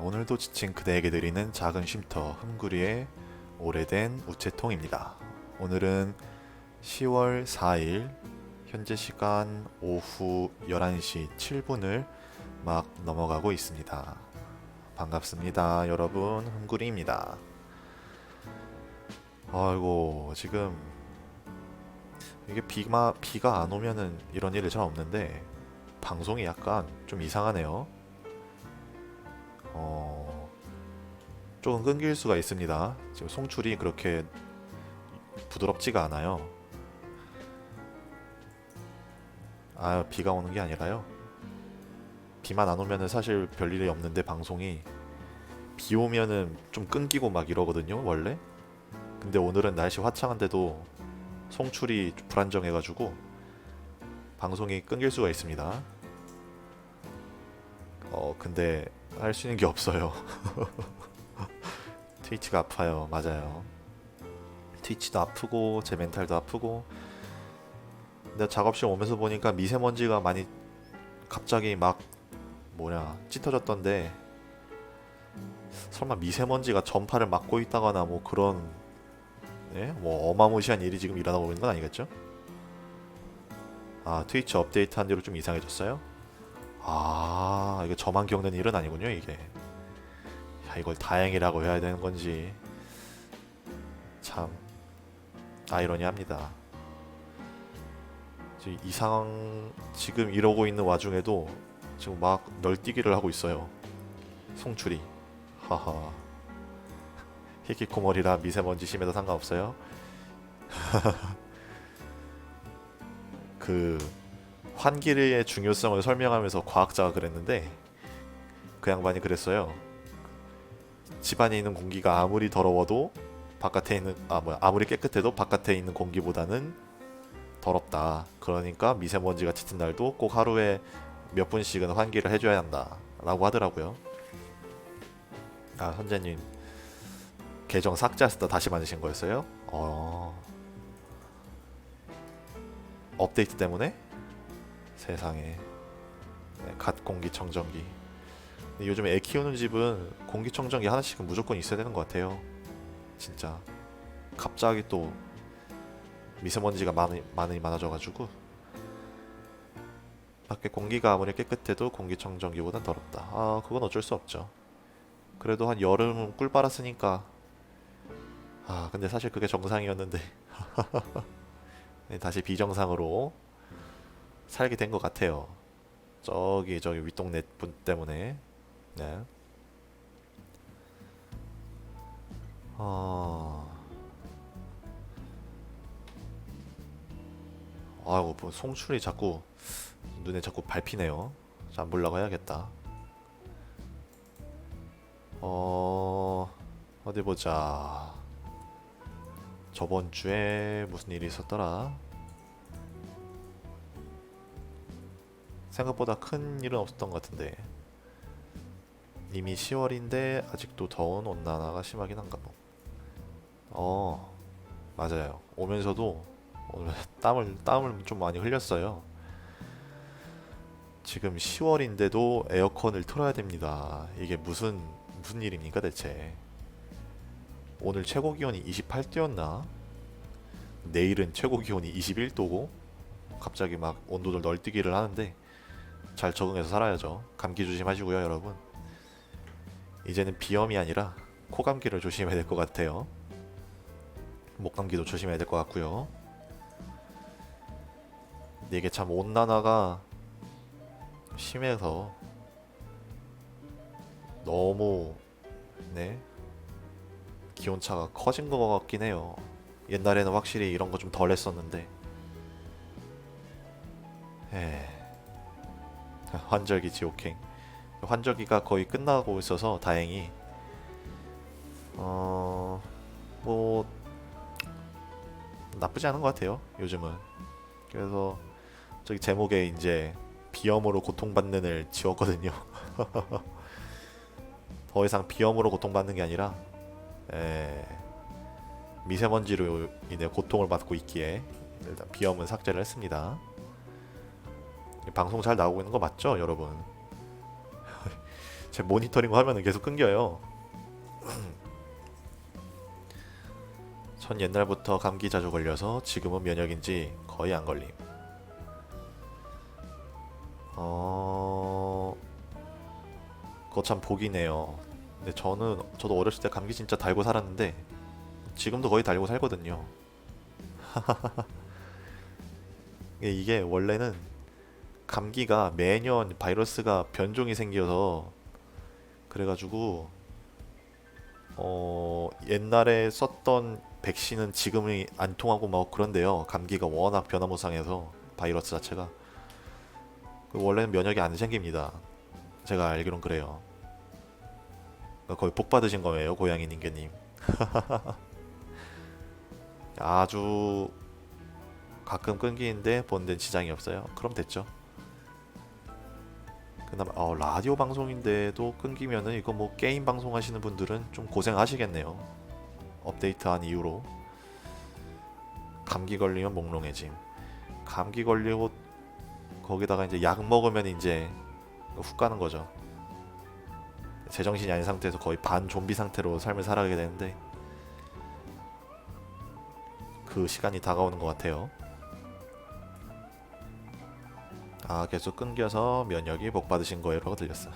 오늘도 지친 그대에게 드리는 작은 쉼터 흠구리의 오래된 우체통입니다. 오늘은 10월 4일 현재 시간 오후 11시 7분을 막 넘어가고 있습니다. 반갑습니다 여러분, 흠구리입니다. 아이고, 지금 이게 비가 안 오면은 이런 일이 잘 없는데 방송이 약간 좀 이상하네요. 조금 끊길 수가 있습니다. 지금 송출이 그렇게 부드럽지가 않아요. 아, 비가 오는 게 아니라요. 비만 안 오면은 사실 별일이 없는데 방송이 비 오면은 좀 끊기고 막 이러거든요, 원래. 근데 오늘은 날씨 화창한데도 송출이 좀 불안정해가지고 방송이 끊길 수가 있습니다. 근데 할 수 있는 게 없어요. 트위치가 아파요. 맞아요. 트위치도 아프고 제 멘탈도 아프고. 근데 작업실 오면서 보니까 미세먼지가 많이 갑자기 막 짙어졌던데, 설마 미세먼지가 전파를 막고 있다거나 뭐 그런, 예? 뭐 어마무시한 일이 지금 일어나고 있는 건 아니겠죠? 아, 트위치 업데이트한 뒤로 좀 이상해졌어요? 아, 이게 저만 겪는 일은 아니군요, 이게. 야, 이걸 다행이라고 해야 되는 건지 참 아이러니합니다. 지금 이러고 있는 와중에도 지금 막 널뛰기를 하고 있어요. 송출이. 하하. 히키코모리라 미세먼지 심해도 상관없어요. 그 환기의 중요성을 설명하면서 과학자가 그랬는데, 그 양반이 그랬어요. 집안에 있는 공기가 아무리 더러워도 아무리 깨끗해도 바깥에 있는 공기보다는 더럽다. 그러니까 미세먼지가 짙은 날도 꼭 하루에 몇 분씩은 환기를 해줘야 한다라고 하더라고요. 아, 선재님 계정 삭제하셨다 다시 만드신 거였어요? 업데이트 때문에? 세상에. 네, 갓 공기청정기. 근데 요즘 애 키우는 집은 공기청정기 하나씩은 무조건 있어야 되는 것 같아요. 진짜 갑자기 또 미세먼지가 많아져가지고 밖에 공기가 아무리 깨끗해도 공기청정기보단 더럽다. 아, 그건 어쩔 수 없죠. 그래도 한 여름 꿀 빨았으니까. 아, 근데 사실 그게 정상이었는데 네, 다시 비정상으로 살게 된 것 같아요. 저기 윗동네 분 때문에. 네. 어... 아이고, 뭐 송출이 자꾸 눈에 자꾸 밟히네요. 안 보려고 해야겠다. 어디 보자. 저번 주에 무슨 일이 있었더라? 생각보다 큰 일은 없었던 것 같은데. 이미 10월인데 아직도 더운 온난화가 심하긴 한가 뭐. 맞아요. 오면서도 오늘 땀을 좀 많이 흘렸어요. 지금 10월인데도 에어컨을 틀어야 됩니다. 이게 무슨 일입니까 대체? 오늘 최고 기온이 28도였나? 내일은 최고 기온이 21도고 갑자기 막 온도를 널뛰기를 하는데 잘 적응해서 살아야죠. 감기 조심하시고요, 여러분. 이제는 비염이 아니라 코감기를 조심해야 될 것 같아요. 목감기도 조심해야 될 것 같고요. 근데 이게 참 온난화가 심해서 너무, 네, 기온차가 커진 것 같긴 해요. 옛날에는 확실히 이런 거 좀 덜 했었는데. 에 환절기 지옥행. 환절기가 거의 끝나고 있어서 다행히 뭐 나쁘지 않은 것 같아요 요즘은. 그래서 저기 제목에 이제 비염으로 고통받는을 지웠거든요. 더 이상 비염으로 고통받는 게 아니라 에, 미세먼지로 인해 고통을 받고 있기에 일단 비염은 삭제를 했습니다. 방송 잘 나오고 있는 거 맞죠, 여러분? 제 모니터링 화면은 계속 끊겨요. 전 옛날부터 감기 자주 걸려서 지금은 면역인지 거의 안 걸림. 그거 참 복이네요. 근데 저도 어렸을 때 감기 진짜 달고 살았는데 지금도 거의 달고 살거든요. 이게 원래는 감기가 매년 바이러스가 변종이 생겨서 그래가지고 옛날에 썼던 백신은 지금이 안 통하고 막 그런데요. 감기가 워낙 변화무쌍해서 바이러스 자체가 원래는 면역이 안 생깁니다. 제가 알기론 그래요. 그러니까 거의 복 받으신 거예요, 고양이 닌게님. 아주 가끔 끊기는데 본 데는 지장이 없어요. 그럼 됐죠. 그나마 라디오 방송인데도 끊기면은 이거 뭐 게임 방송 하시는 분들은 좀 고생하시겠네요. 업데이트한 이후로 감기 걸리면 몽롱해짐. 감기 걸리고 거기다가 이제 약 먹으면 이제 훅 가는 거죠. 제정신이 아닌 상태에서 거의 반 좀비 상태로 삶을 살아가게 되는데 그 시간이 다가오는 것 같아요. 계속 끊겨서 면역이 복 받으신 거예요라고 들렸어.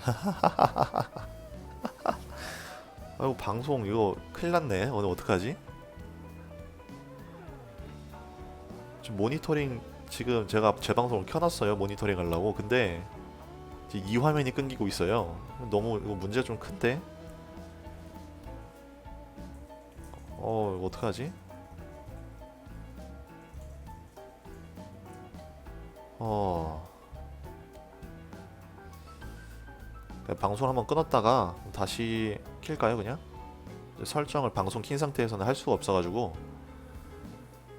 아이고 방송 이거 큰일 났네. 오늘 어떡하지? 지금 모니터링 지금 제가 제 방송을 켜놨어요. 모니터링 하려고. 근데 이 화면이 끊기고 있어요. 너무 이거 문제가 좀 큰데? 이거 어떡하지? 방송 한번 끊었다가 다시 킬까요 그냥? 설정을 방송 킨 상태에서는 할 수가 없어가지고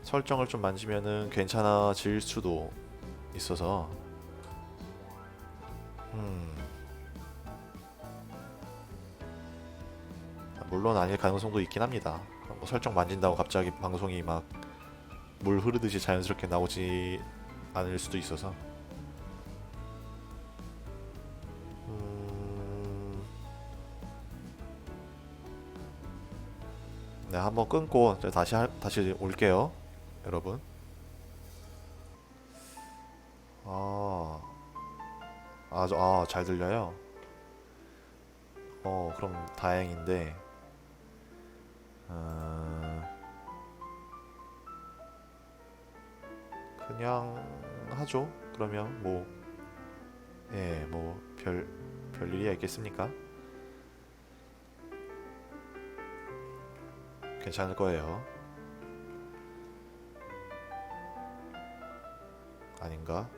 설정을 좀 만지면은 괜찮아질 수도 있어서 물론 아닐 가능성도 있긴 합니다. 뭐 설정 만진다고 갑자기 방송이 막 물 흐르듯이 자연스럽게 나오지 않을 수도 있어서 네, 한번 끊고 다시 올게요, 여러분. 잘 들려요. 그럼 다행인데, 그냥 하죠. 그러면 뭐, 예, 뭐 별일이 있겠습니까? 괜찮을 거예요. 아닌가?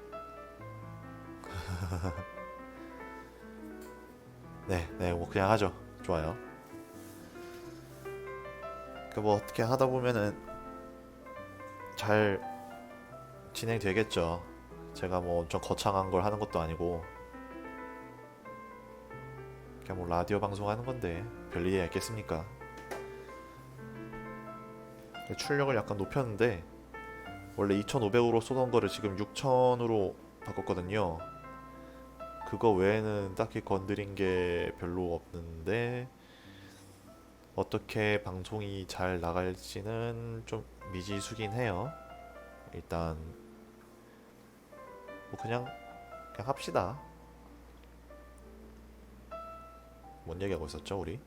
네, 뭐 그냥 하죠. 좋아요. 그 뭐 어떻게 하다 보면은 잘 진행되겠죠. 제가 뭐 엄청 거창한 걸 하는 것도 아니고 그냥 뭐 라디오 방송하는 건데 별일이 있겠습니까? 출력을 약간 높였는데 원래 2,500으로 쏘던 거를 지금 6,000으로 바꿨거든요. 그거 외에는 딱히 건드린 게 별로 없는데 어떻게 방송이 잘 나갈지는 좀 미지수긴 해요. 일단 뭐 그냥 합시다. 뭔 얘기하고 있었죠 우리?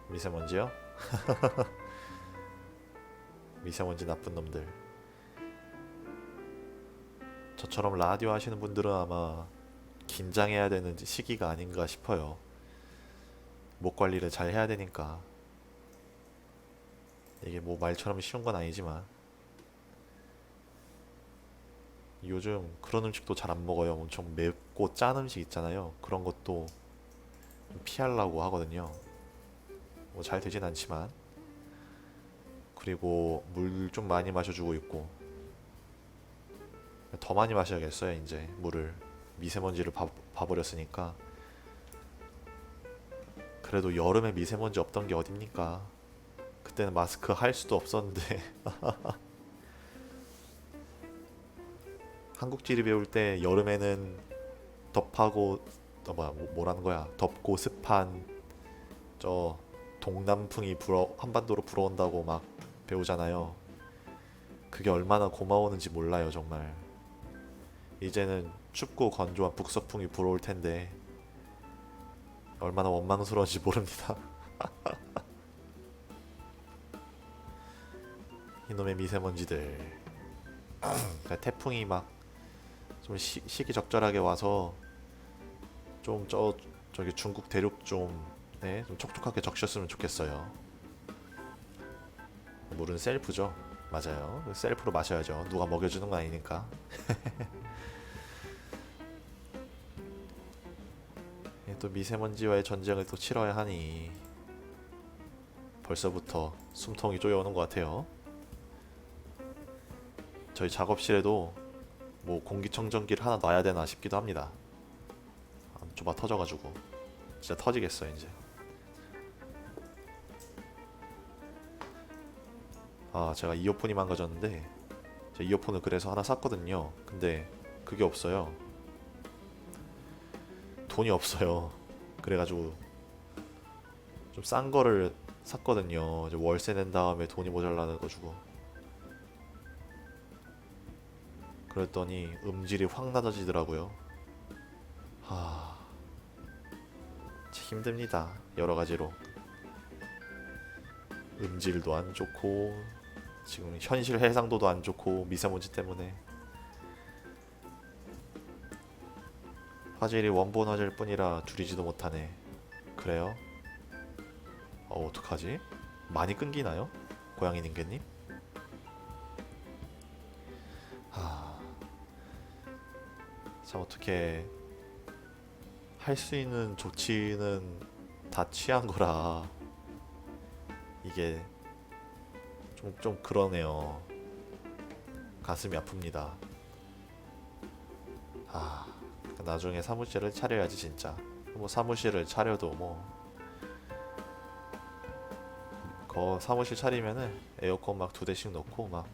미세먼지요? 미세먼지 나쁜 놈들. 저처럼 라디오 하시는 분들은 아마 긴장해야 되는 시기가 아닌가 싶어요. 목 관리를 잘 해야 되니까. 이게 뭐 말처럼 쉬운 건 아니지만 요즘 그런 음식도 잘 안 먹어요. 엄청 맵고 짠 음식 있잖아요. 그런 것도 좀 피하려고 하거든요. 뭐 잘 되진 않지만. 그리고 물 좀 많이 마셔주고 있고 더 많이 마셔야겠어요. 이제 물을 미세먼지를 봐버렸으니까. 그래도 여름에 미세먼지 없던 게 어딥니까? 그때는 마스크 할 수도 없었는데 한국지리 배울 때 여름에는 덥하고 뭐라는 거야? 덥고 습한 저 동남풍이 한반도로 불어온다고 막 배우잖아요. 그게 얼마나 고마웠는지 몰라요, 정말. 이제는 춥고 건조한 북서풍이 불어올 텐데 얼마나 원망스러운지 모릅니다. 이놈의 미세먼지들. 그러니까 태풍이 막 좀 시기적절하게 와서 좀 저기 중국 대륙 좀 촉촉하게 적셨으면 좋겠어요. 물은 셀프죠. 맞아요. 셀프로 마셔야죠. 누가 먹여주는 거 아니니까. 또 미세먼지와의 전쟁을 또 치러야 하니 벌써부터 숨통이 쪼여오는 것 같아요. 저희 작업실에도 뭐 공기청정기를 하나 놔야 되나 싶기도 합니다. 좁아 터져가지고 진짜 터지겠어 이제. 제가 이어폰이 망가졌는데 제가 이어폰을 그래서 하나 샀거든요. 근데 그게 없어요. 돈이 없어요. 그래가지고 좀 싼 거를 샀거든요. 이제 월세 낸 다음에 돈이 모자라가지고. 그랬더니 음질이 확 낮아지더라고요. 참 힘듭니다. 여러 가지로. 음질도 안 좋고 지금 현실 해상도도 안 좋고 미세먼지 때문에. 화질이 원본 화질 뿐이라 줄이지도 못하네. 그래요? 어떡하지? 많이 끊기나요? 고양이 닌겐님? 참 어떻게 할 수 있는 조치는 다 취한 거라 이게 좀 그러네요. 가슴이 아픕니다. 나중에 사무실을 차려야지 진짜. 뭐 사무실을 차려도 거 사무실 차리면은 에어컨 막 2대씩 넣고 막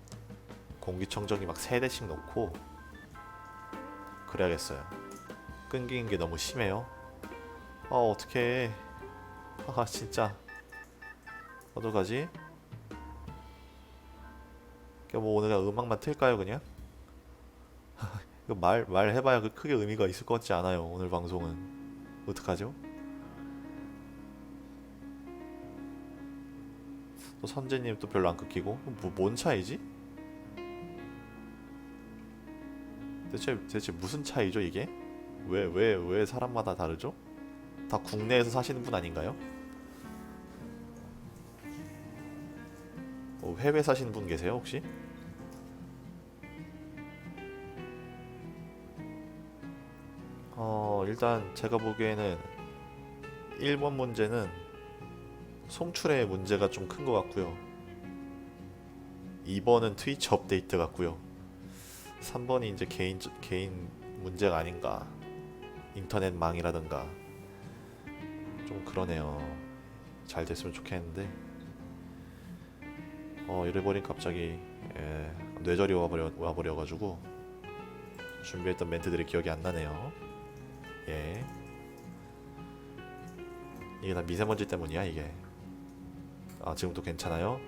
공기청정기 막 3대씩 넣고 그래야겠어요. 끊기는 게 너무 심해요. 어떡해. 진짜 어떡하지? 뭐 오늘 음악만 틀까요 그냥? 말해봐야 크게 의미가 있을 것 같지 않아요. 오늘 방송은 어떡하죠? 또 선재님 또 별로 안 끊기고 뭔 차이지? 대체 무슨 차이죠 이게? 왜 사람마다 다르죠? 다 국내에서 사시는 분 아닌가요? 해외 사시는 분 계세요 혹시? 일단 제가 보기에는 1번 문제는 송출의 문제가 좀 큰 것 같고요. 2번은 트위치 업데이트 같고요. 3번이 이제 개인 문제가 아닌가. 인터넷망이라든가 좀 그러네요. 잘 됐으면 좋겠는데 이래버린 갑자기 뇌절이 와버려가지고 준비했던 멘트들이 기억이 안 나네요. 예, 이게 다 미세먼지 때문이야 이게. 지금도 괜찮아요?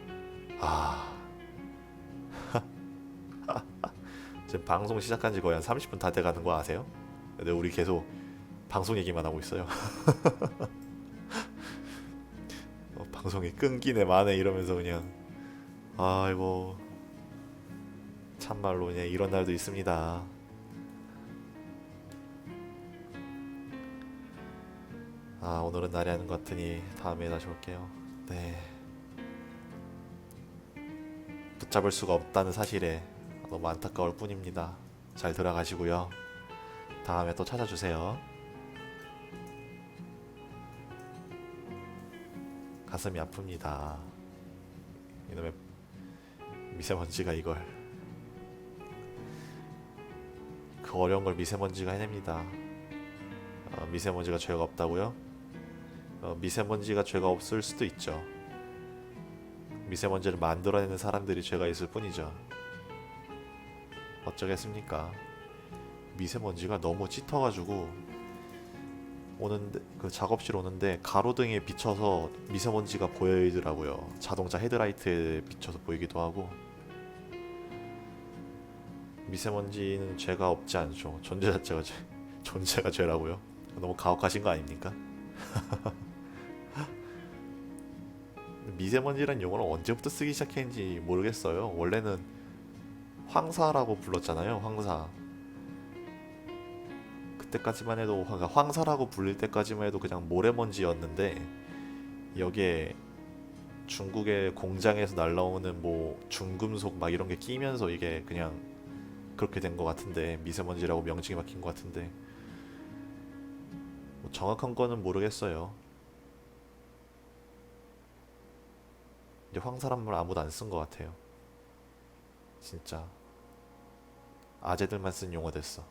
지금 방송 시작한 지 거의 한 30분 다 돼가는 거 아세요? 근데 우리 계속 방송 얘기만 하고 있어요. 방송이 끊기네 마네 이러면서 그냥. 아이고 참말로 그냥 이런 날도 있습니다. 오늘은 날이 아닌 것 같으니 다음에 다시 올게요. 네, 붙잡을 수가 없다는 사실에 너무 안타까울 뿐입니다. 잘 들어가시고요. 다음에 또 찾아주세요. 가슴이 아픕니다. 이놈의 미세먼지가 이걸. 그 어려운 걸 미세먼지가 해냅니다. 미세먼지가 죄가 없다고요? 미세먼지가 죄가 없을 수도 있죠. 미세먼지를 만들어내는 사람들이 죄가 있을 뿐이죠. 어쩌겠습니까? 미세먼지가 너무 짙어가지고 오는데 그 작업실 오는데 가로등에 비춰서 미세먼지가 보이더라고요. 자동차 헤드라이트에 비춰서 보이기도 하고. 미세먼지는 죄가 없지 않죠. 존재 자체가 존재가 죄라고요. 너무 가혹하신 거 아닙니까? 미세먼지란 용어를 언제부터 쓰기 시작했는지 모르겠어요. 원래는 황사라고 불렀잖아요. 황사. 그때까지만 해도 그러니까 황사라고 불릴 때까지만 해도 그냥 모래먼지였는데 여기에 중국의 공장에서 날라오는 뭐 중금속 막 이런 게 끼면서 이게 그냥 그렇게 된 것 같은데 미세먼지라고 명칭이 박힌 것 같은데 뭐 정확한 거는 모르겠어요. 이제 황사란 말 아무도 안 쓴 것 같아요. 진짜 아재들만 쓴 용어 됐어.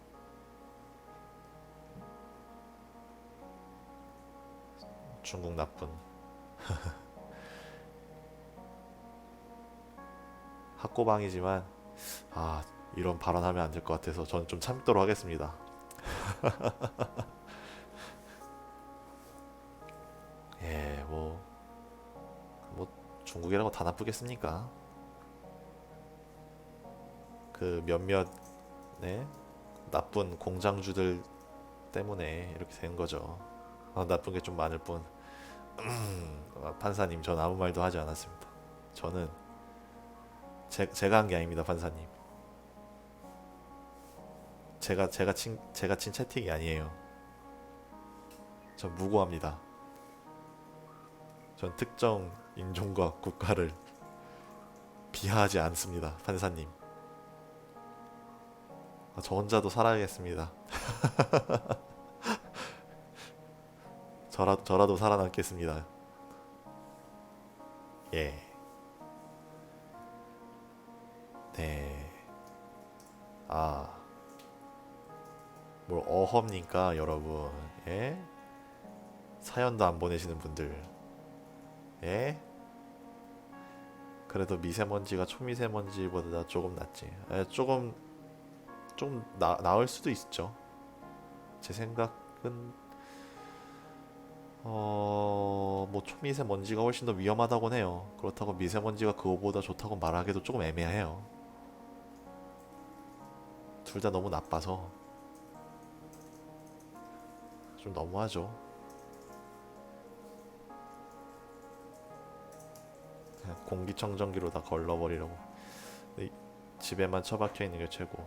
중국 나쁜. 학고방이지만 아 이런 발언하면 안 될 것 같아서 저는 좀 참도록 하겠습니다. 예, 뭐 중국이라고 다 나쁘겠습니까? 그 몇몇 네 나쁜 공장주들 때문에 이렇게 된 거죠. 나쁜 게 좀 많을 뿐. 판사님, 전 아무 말도 하지 않았습니다. 저는 제가 한 게 아닙니다, 판사님. 제가 친 채팅이 아니에요. 전 무고합니다. 전 특정 인종과 국가를 비하하지 않습니다, 판사님. 저 혼자도 살아야겠습니다. 저라도 살아남겠습니다. 예. 네. 아, 뭘 어허입니까, 여러분? 예? 사연도 안 보내시는 분들. 예? 그래도 미세먼지가 초미세먼지보다 조금 낫지. 조금 좀 나을 수도 있죠. 제 생각은 뭐 초미세먼지가 훨씬 더 위험하다곤 해요. 그렇다고 미세먼지가 그거보다 좋다고 말하기도 조금 애매해요. 둘 다 너무 나빠서 좀 너무하죠. 그냥 공기청정기로 다 걸러버리려고. 집에만 처박혀 있는 게 최고.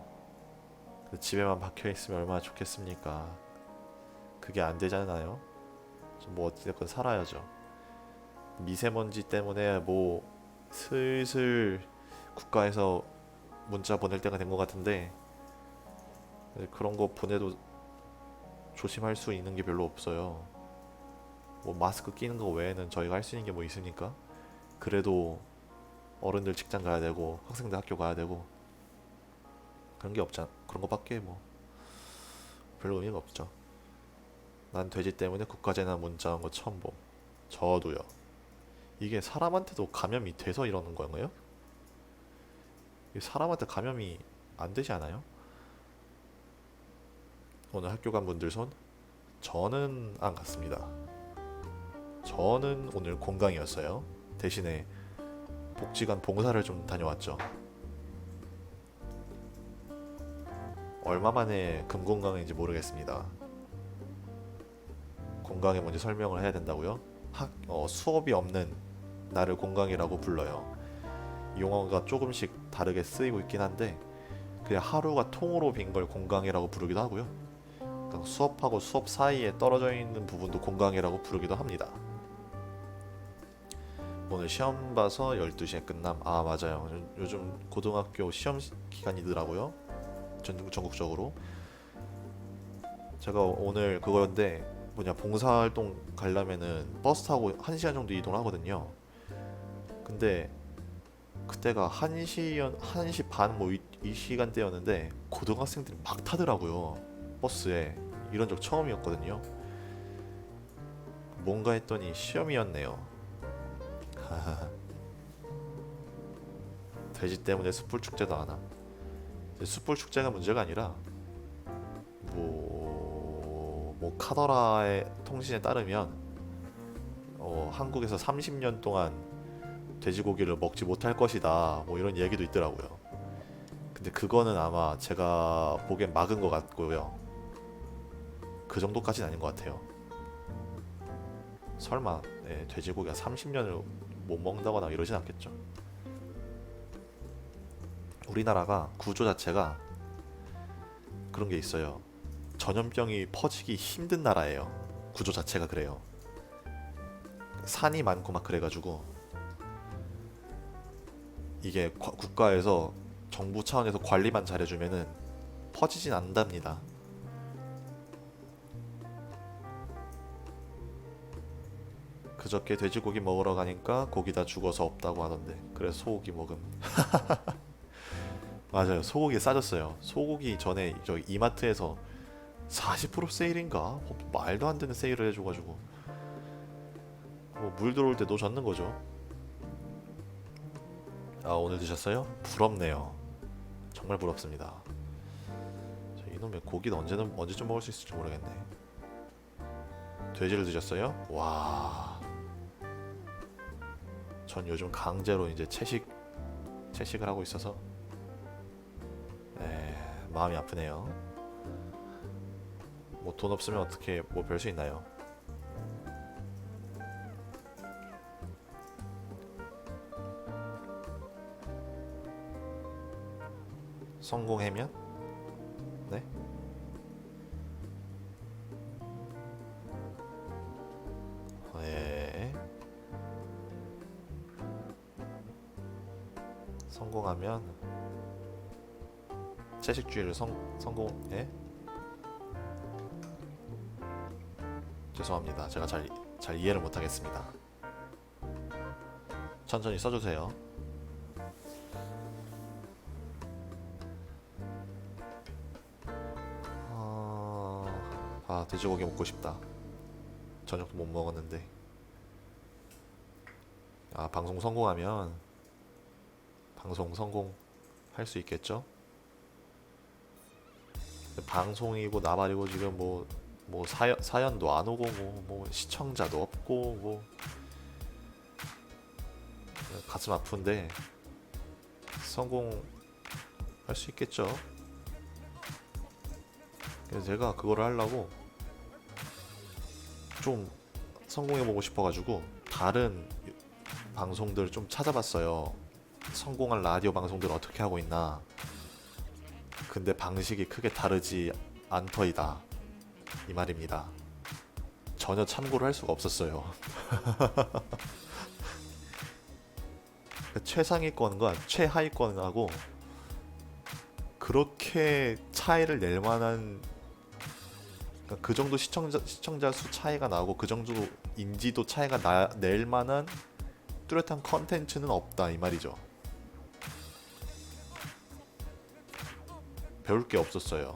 집에만 박혀 있으면 얼마나 좋겠습니까? 그게 안 되잖아요. 뭐 어찌됐건 살아야죠. 미세먼지 때문에 뭐 슬슬 국가에서 문자 보낼 때가 된 것 같은데 그런 거 보내도 조심할 수 있는 게 별로 없어요. 뭐 마스크 끼는 거 외에는 저희가 할 수 있는 게 뭐 있습니까? 그래도 어른들 직장 가야 되고 학생들 학교 가야 되고 그런 게 없잖아. 그런 거밖에 뭐 별로 의미가 없죠. 난 돼지 때문에 국가재난 문자 온 거 처음 봄. 저도요. 이게 사람한테도 감염이 돼서 이러는 거예요? 이게 사람한테 감염이 안 되지 않아요? 오늘 학교 간 분들 손? 저는 안 갔습니다. 저는 오늘 공강이었어요. 대신에 복지관 봉사를 좀 다녀왔죠. 얼마 만에 금공강인지 모르겠습니다. 공강에 뭔지 설명을 해야 된다고요? 수업이 없는 날을 공강이라고 불러요. 용어가 조금씩 다르게 쓰이고 있긴 한데 그냥 하루가 통으로 빈 걸 공강이라고 부르기도 하고요. 그러니까 수업하고 수업 사이에 떨어져 있는 부분도 공강이라고 부르기도 합니다. 오늘 시험 봐서 12시에 끝남. 아 맞아요. 요즘 고등학교 시험 기간이더라고요. 전국적으로. 제가 오늘 그거였는데 뭐냐 봉사활동 가려면은 버스 타고 1시간 정도 이동을 하거든요. 근데 그때가 1시 반 뭐 이 시간대였는데 고등학생들이 막 타더라고요. 버스에. 이런 적 처음이었거든요. 뭔가 했더니 시험이었네요. 돼지 때문에 숯불 축제도 안 함. 숯불 축제가 문제가 아니라 뭐 카더라의 통신에 따르면 한국에서 30년 동안 돼지고기를 먹지 못할 것이다. 뭐 이런 얘기도 있더라고요. 근데 그거는 아마 제가 보기엔 막은 것 같고요. 그 정도까지는 아닌 것 같아요. 설마 돼지고기가 30년을 못 먹는다거나 이러진 않겠죠. 우리나라가 구조 자체가 그런 게 있어요. 전염병이 퍼지기 힘든 나라예요. 구조 자체가 그래요. 산이 많고 막 그래가지고 이게 국가에서 정부 차원에서 관리만 잘해주면은 퍼지진 않답니다. 그저께 돼지고기 먹으러 가니까 고기 다 죽어서 없다고 하던데 그래서 소고기 먹음. 맞아요. 소고기 싸졌어요. 소고기 전에 저 이마트에서 40% 세일인가? 말도 안 되는 세일을 해줘가지고 뭐 물 들어올 때 놓쳤는 거죠. 아 오늘 드셨어요? 부럽네요. 정말 부럽습니다. 이놈의 고기는 언제쯤 먹을 수 있을지 모르겠네. 돼지를 드셨어요? 와. 전 요즘 강제로 이제 채식을 하고 있어서 마음이 아프네요. 뭐 돈 없으면 어떻게 뭐 별 수 있나요? 성공하면? 네? 예. 성공하면 채식주의를 성공. 예? 죄송합니다. 제가 잘 이해를 못하겠습니다. 천천히 써주세요. 돼지고기 먹고 싶다. 저녁도 못 먹었는데. 방송 성공하면 방송 성공할 수 있겠죠? 방송이고 나발이고 지금 뭐 사연도 안 오고 뭐 시청자도 없고 뭐 가슴 아픈데 성공할 수 있겠죠? 그래서 제가 그거를 하려고 좀 성공해보고 싶어가지고 다른 방송들 좀 찾아봤어요. 성공한 라디오 방송들 어떻게 하고 있나. 근데 방식이 크게 다르지 않더이다 이 말입니다. 전혀 참고를 할 수가 없었어요. 최상위권과 최하위권하고 그렇게 차이를 낼 만한, 그 정도 시청자 수 차이가 나고 그 정도 인지도 차이가 낼 만한 뚜렷한 컨텐츠는 없다 이 말이죠. 배울 게 없었어요.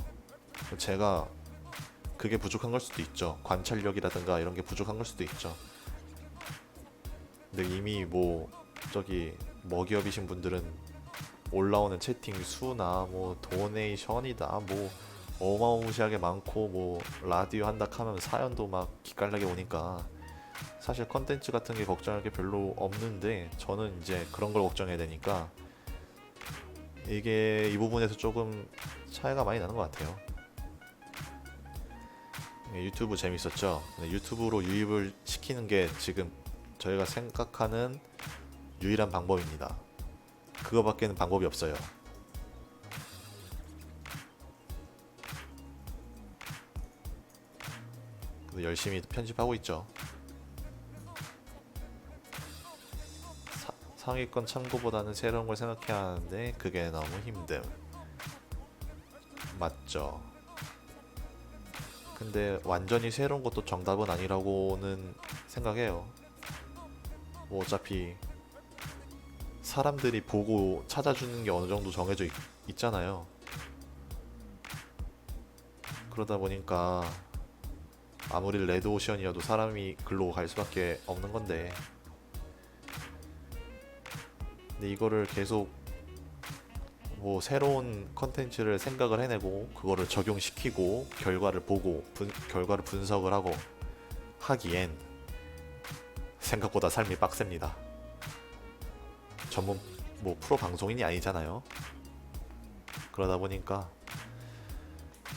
제가 그게 부족한 걸 수도 있죠. 관찰력이라든가 이런 게 부족한 걸 수도 있죠. 근데 이미 뭐 저기 먹이업이신 분들은 올라오는 채팅 수나 뭐 도네이션이다 뭐 어마무시하게 많고 뭐 라디오 한다 하면 사연도 막 기깔나게 오니까 사실 컨텐츠 같은 게 걱정할 게 별로 없는데 저는 이제 그런 걸 걱정해야 되니까 이게 이 부분에서 조금 차이가 많이 나는 것 같아요. 유튜브 재밌었죠? 유튜브로 유입을 시키는 게 지금 저희가 생각하는 유일한 방법입니다. 그거밖에는 방법이 없어요. 열심히 편집하고 있죠. 상위권 참고보다는 새로운 걸 생각해야 하는데 그게 너무 힘듦. 맞죠? 근데 완전히 새로운 것도 정답은 아니라고는 생각해요. 뭐 어차피 사람들이 보고 찾아주는 게 어느 정도 정해져 있잖아요. 그러다 보니까 아무리 레드오션이어도 사람이 글로 갈 수밖에 없는 건데, 근데 이거를 계속 뭐 새로운 컨텐츠를 생각을 해내고 그거를 적용시키고 결과를 보고 결과를 분석을 하고 하기엔 생각보다 삶이 빡셉니다. 전문 뭐 프로 방송인이 아니잖아요. 그러다 보니까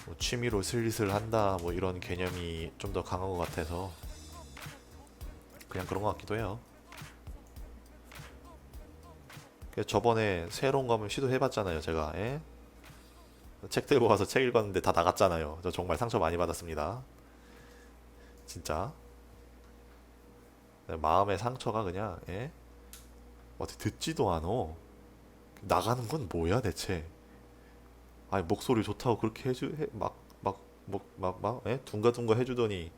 뭐 취미로 슬릿을 한다 뭐 이런 개념이 좀 더 강한 것 같아서 그냥 그런 것 같기도 해요. 그래서 저번에 새로운 거 한번 시도해봤잖아요, 제가. 예? 책 들고 가서 책 읽었는데 다 나갔잖아요. 저 정말 상처 많이 받았습니다. 진짜. 마음의 상처가 그냥, 예? 어떻게 듣지도 않어. 나가는 건 뭐야, 대체? 아니, 목소리 좋다고 그렇게 예? 둥가둥가 해주더니,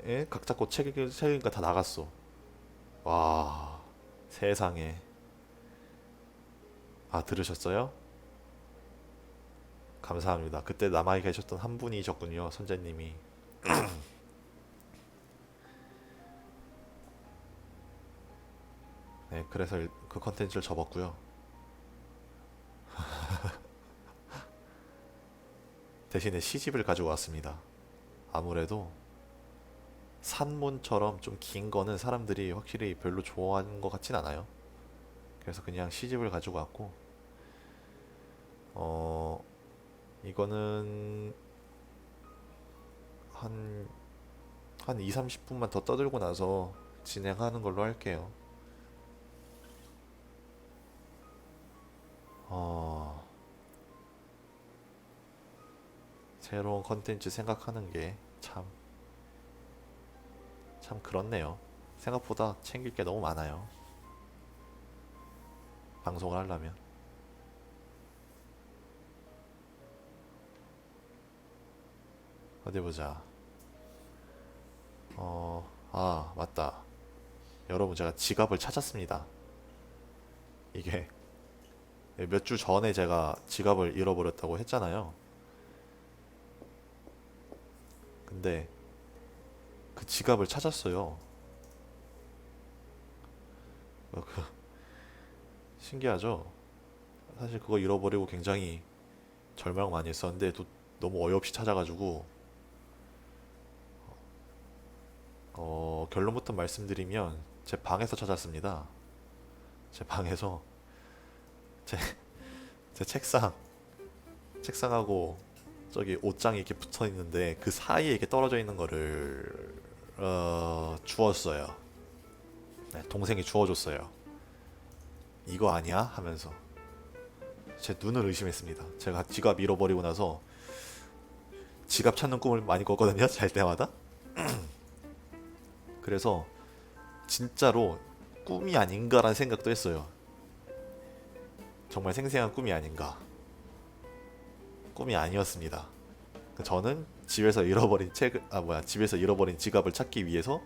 예? 각 잡고 책이니까 다 나갔어. 와, 세상에. 아, 들으셨어요? 감사합니다. 그때 남아 계셨던 한 분이셨군요, 선재님이. 네, 그래서 그 컨텐츠를 접었고요. 대신에 시집을 가지고 왔습니다. 아무래도 산문처럼 좀 긴 거는 사람들이 확실히 별로 좋아하는 것 같진 않아요. 그래서 그냥 시집을 가지고 왔고, 어, 이거는 한, 한 2, 30분만 더 떠들고 나서 진행하는 걸로 할게요. 어, 새로운 컨텐츠 생각하는 게 참 그렇네요. 생각보다 챙길 게 너무 많아요. 방송을 하려면. 어디 보자. 맞다. 여러분, 제가 지갑을 찾았습니다. 이게 몇 주 전에 제가 지갑을 잃어버렸다고 했잖아요. 근데 그 지갑을 찾았어요. 신기하죠? 사실 그거 잃어버리고 굉장히 절망 많이 했었는데 또 너무 어이없이 찾아가지고 결론부터 말씀드리면 제 방에서 찾았습니다. 제 방에서 제, 제 책상하고 저기 옷장이 이렇게 붙어 있는데 그 사이에 이렇게 떨어져 있는 거를 주웠어요. 네, 동생이 주워줬어요. 이거 아니야? 하면서 제 눈을 의심했습니다. 제가 지갑 잃어버리고 나서 지갑 찾는 꿈을 많이 꿨거든요. 잘 때마다. 그래서 진짜로 꿈이 아닌가라는 생각도 했어요. 정말 생생한 꿈이 아닌가. 꿈이 아니었습니다. 저는 집에서 잃어버린 지갑을 찾기 위해서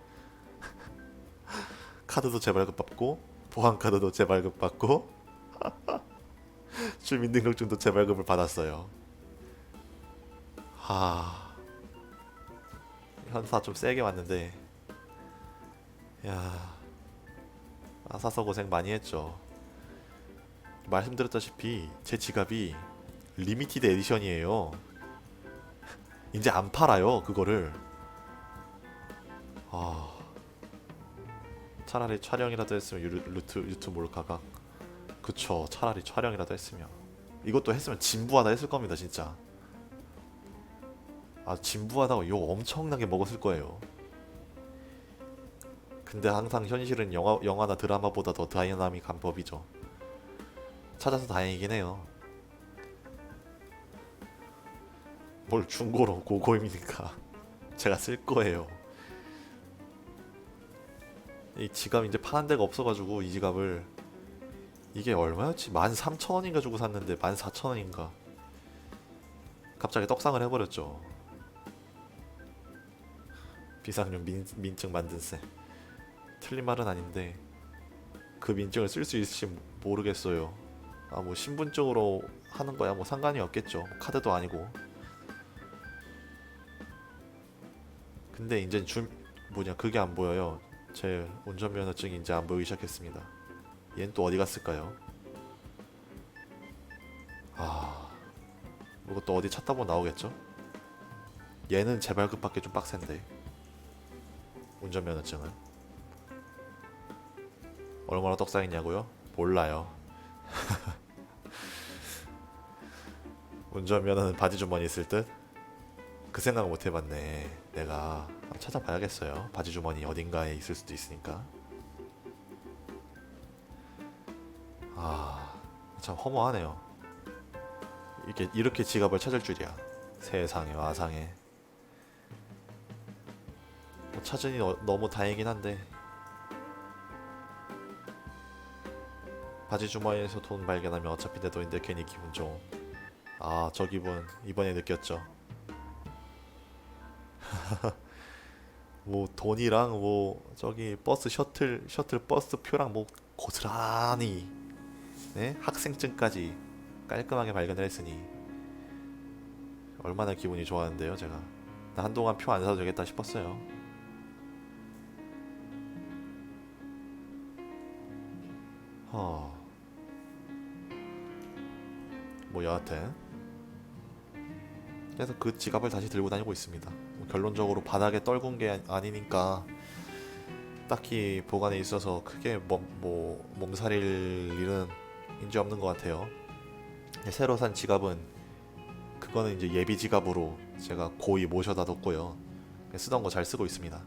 카드도 재발급받고 보안카드도 재발급받고 주민등록증도 재발급을 받았어요. 하, 현사 좀 세게 왔는데, 야, 사서 고생 많이 했죠. 말씀드렸다시피 제 지갑이 리미티드 에디션이에요. 이제 안 팔아요, 그거를. 아, 차라리 촬영이라도 했으면 유튜브 몰카가. 그쵸, 차라리 촬영이라도 했으면. 이것도 했으면 진부하다 했을 겁니다, 진짜. 아, 진부하다고 욕 엄청나게 먹었을 거예요. 근데 항상 현실은 영화나 드라마보다 더 다이나믹한 법이죠. 찾아서 다행이긴 해요. 뭘 중고로 고고임이니까 제가 쓸 거예요. 이 지갑 이제 파는 데가 없어가지고 이 지갑을 이게 얼마였지? 13,000원인가 주고 샀는데 14,000원인가 갑자기 떡상을 해버렸죠. 비상용 민증 만든 셈. 틀린 말은 아닌데 그 민증을 쓸 수 있을지 모르겠어요. 아, 뭐 신분증으로 하는 거야 뭐 상관이 없겠죠. 카드도 아니고. 근데 이제 그게 안 보여요. 제 운전면허증이 이제 안 보이기 시작했습니다. 얘는 또 어디 갔을까요? 아, 이것도 어디 찾다 보면 나오겠죠? 얘는 재발급받기 좀 빡센데. 운전면허증은 얼마나 떡상했냐고요? 몰라요. 운전면허는 바지 주머니 있을 듯? 그 생각 못 해봤네. 내가 찾아봐야겠어요. 바지 주머니 어딘가에 있을 수도 있으니까. 아, 참 허무하네요. 이렇게 지갑을 찾을 줄이야. 세상에 와상에. 뭐 찾으니 너무 다행이긴 한데 바지 주머니에서 돈 발견하면 어차피 내 돈인데 괜히 기분 좋음. 아, 저 기분 이번에 느꼈죠. 뭐 돈이랑 뭐 저기 버스 셔틀 버스 표랑 뭐 고스란히, 네? 학생증까지 깔끔하게 발견을 했으니 얼마나 기분이 좋았는데요, 제가. 나 한동안 표 안 사도 되겠다 싶었어요. 뭐 여하튼 그래서 그 지갑을 다시 들고 다니고 있습니다. 뭐 결론적으로 바닥에 떨군 게 아니니까 딱히 보관에 있어서 크게 몸살일 일은 인지 없는 것 같아요. 새로 산 지갑은 그거는 이제 예비 지갑으로 제가 고이 모셔다 뒀고요. 쓰던 거 잘 쓰고 있습니다.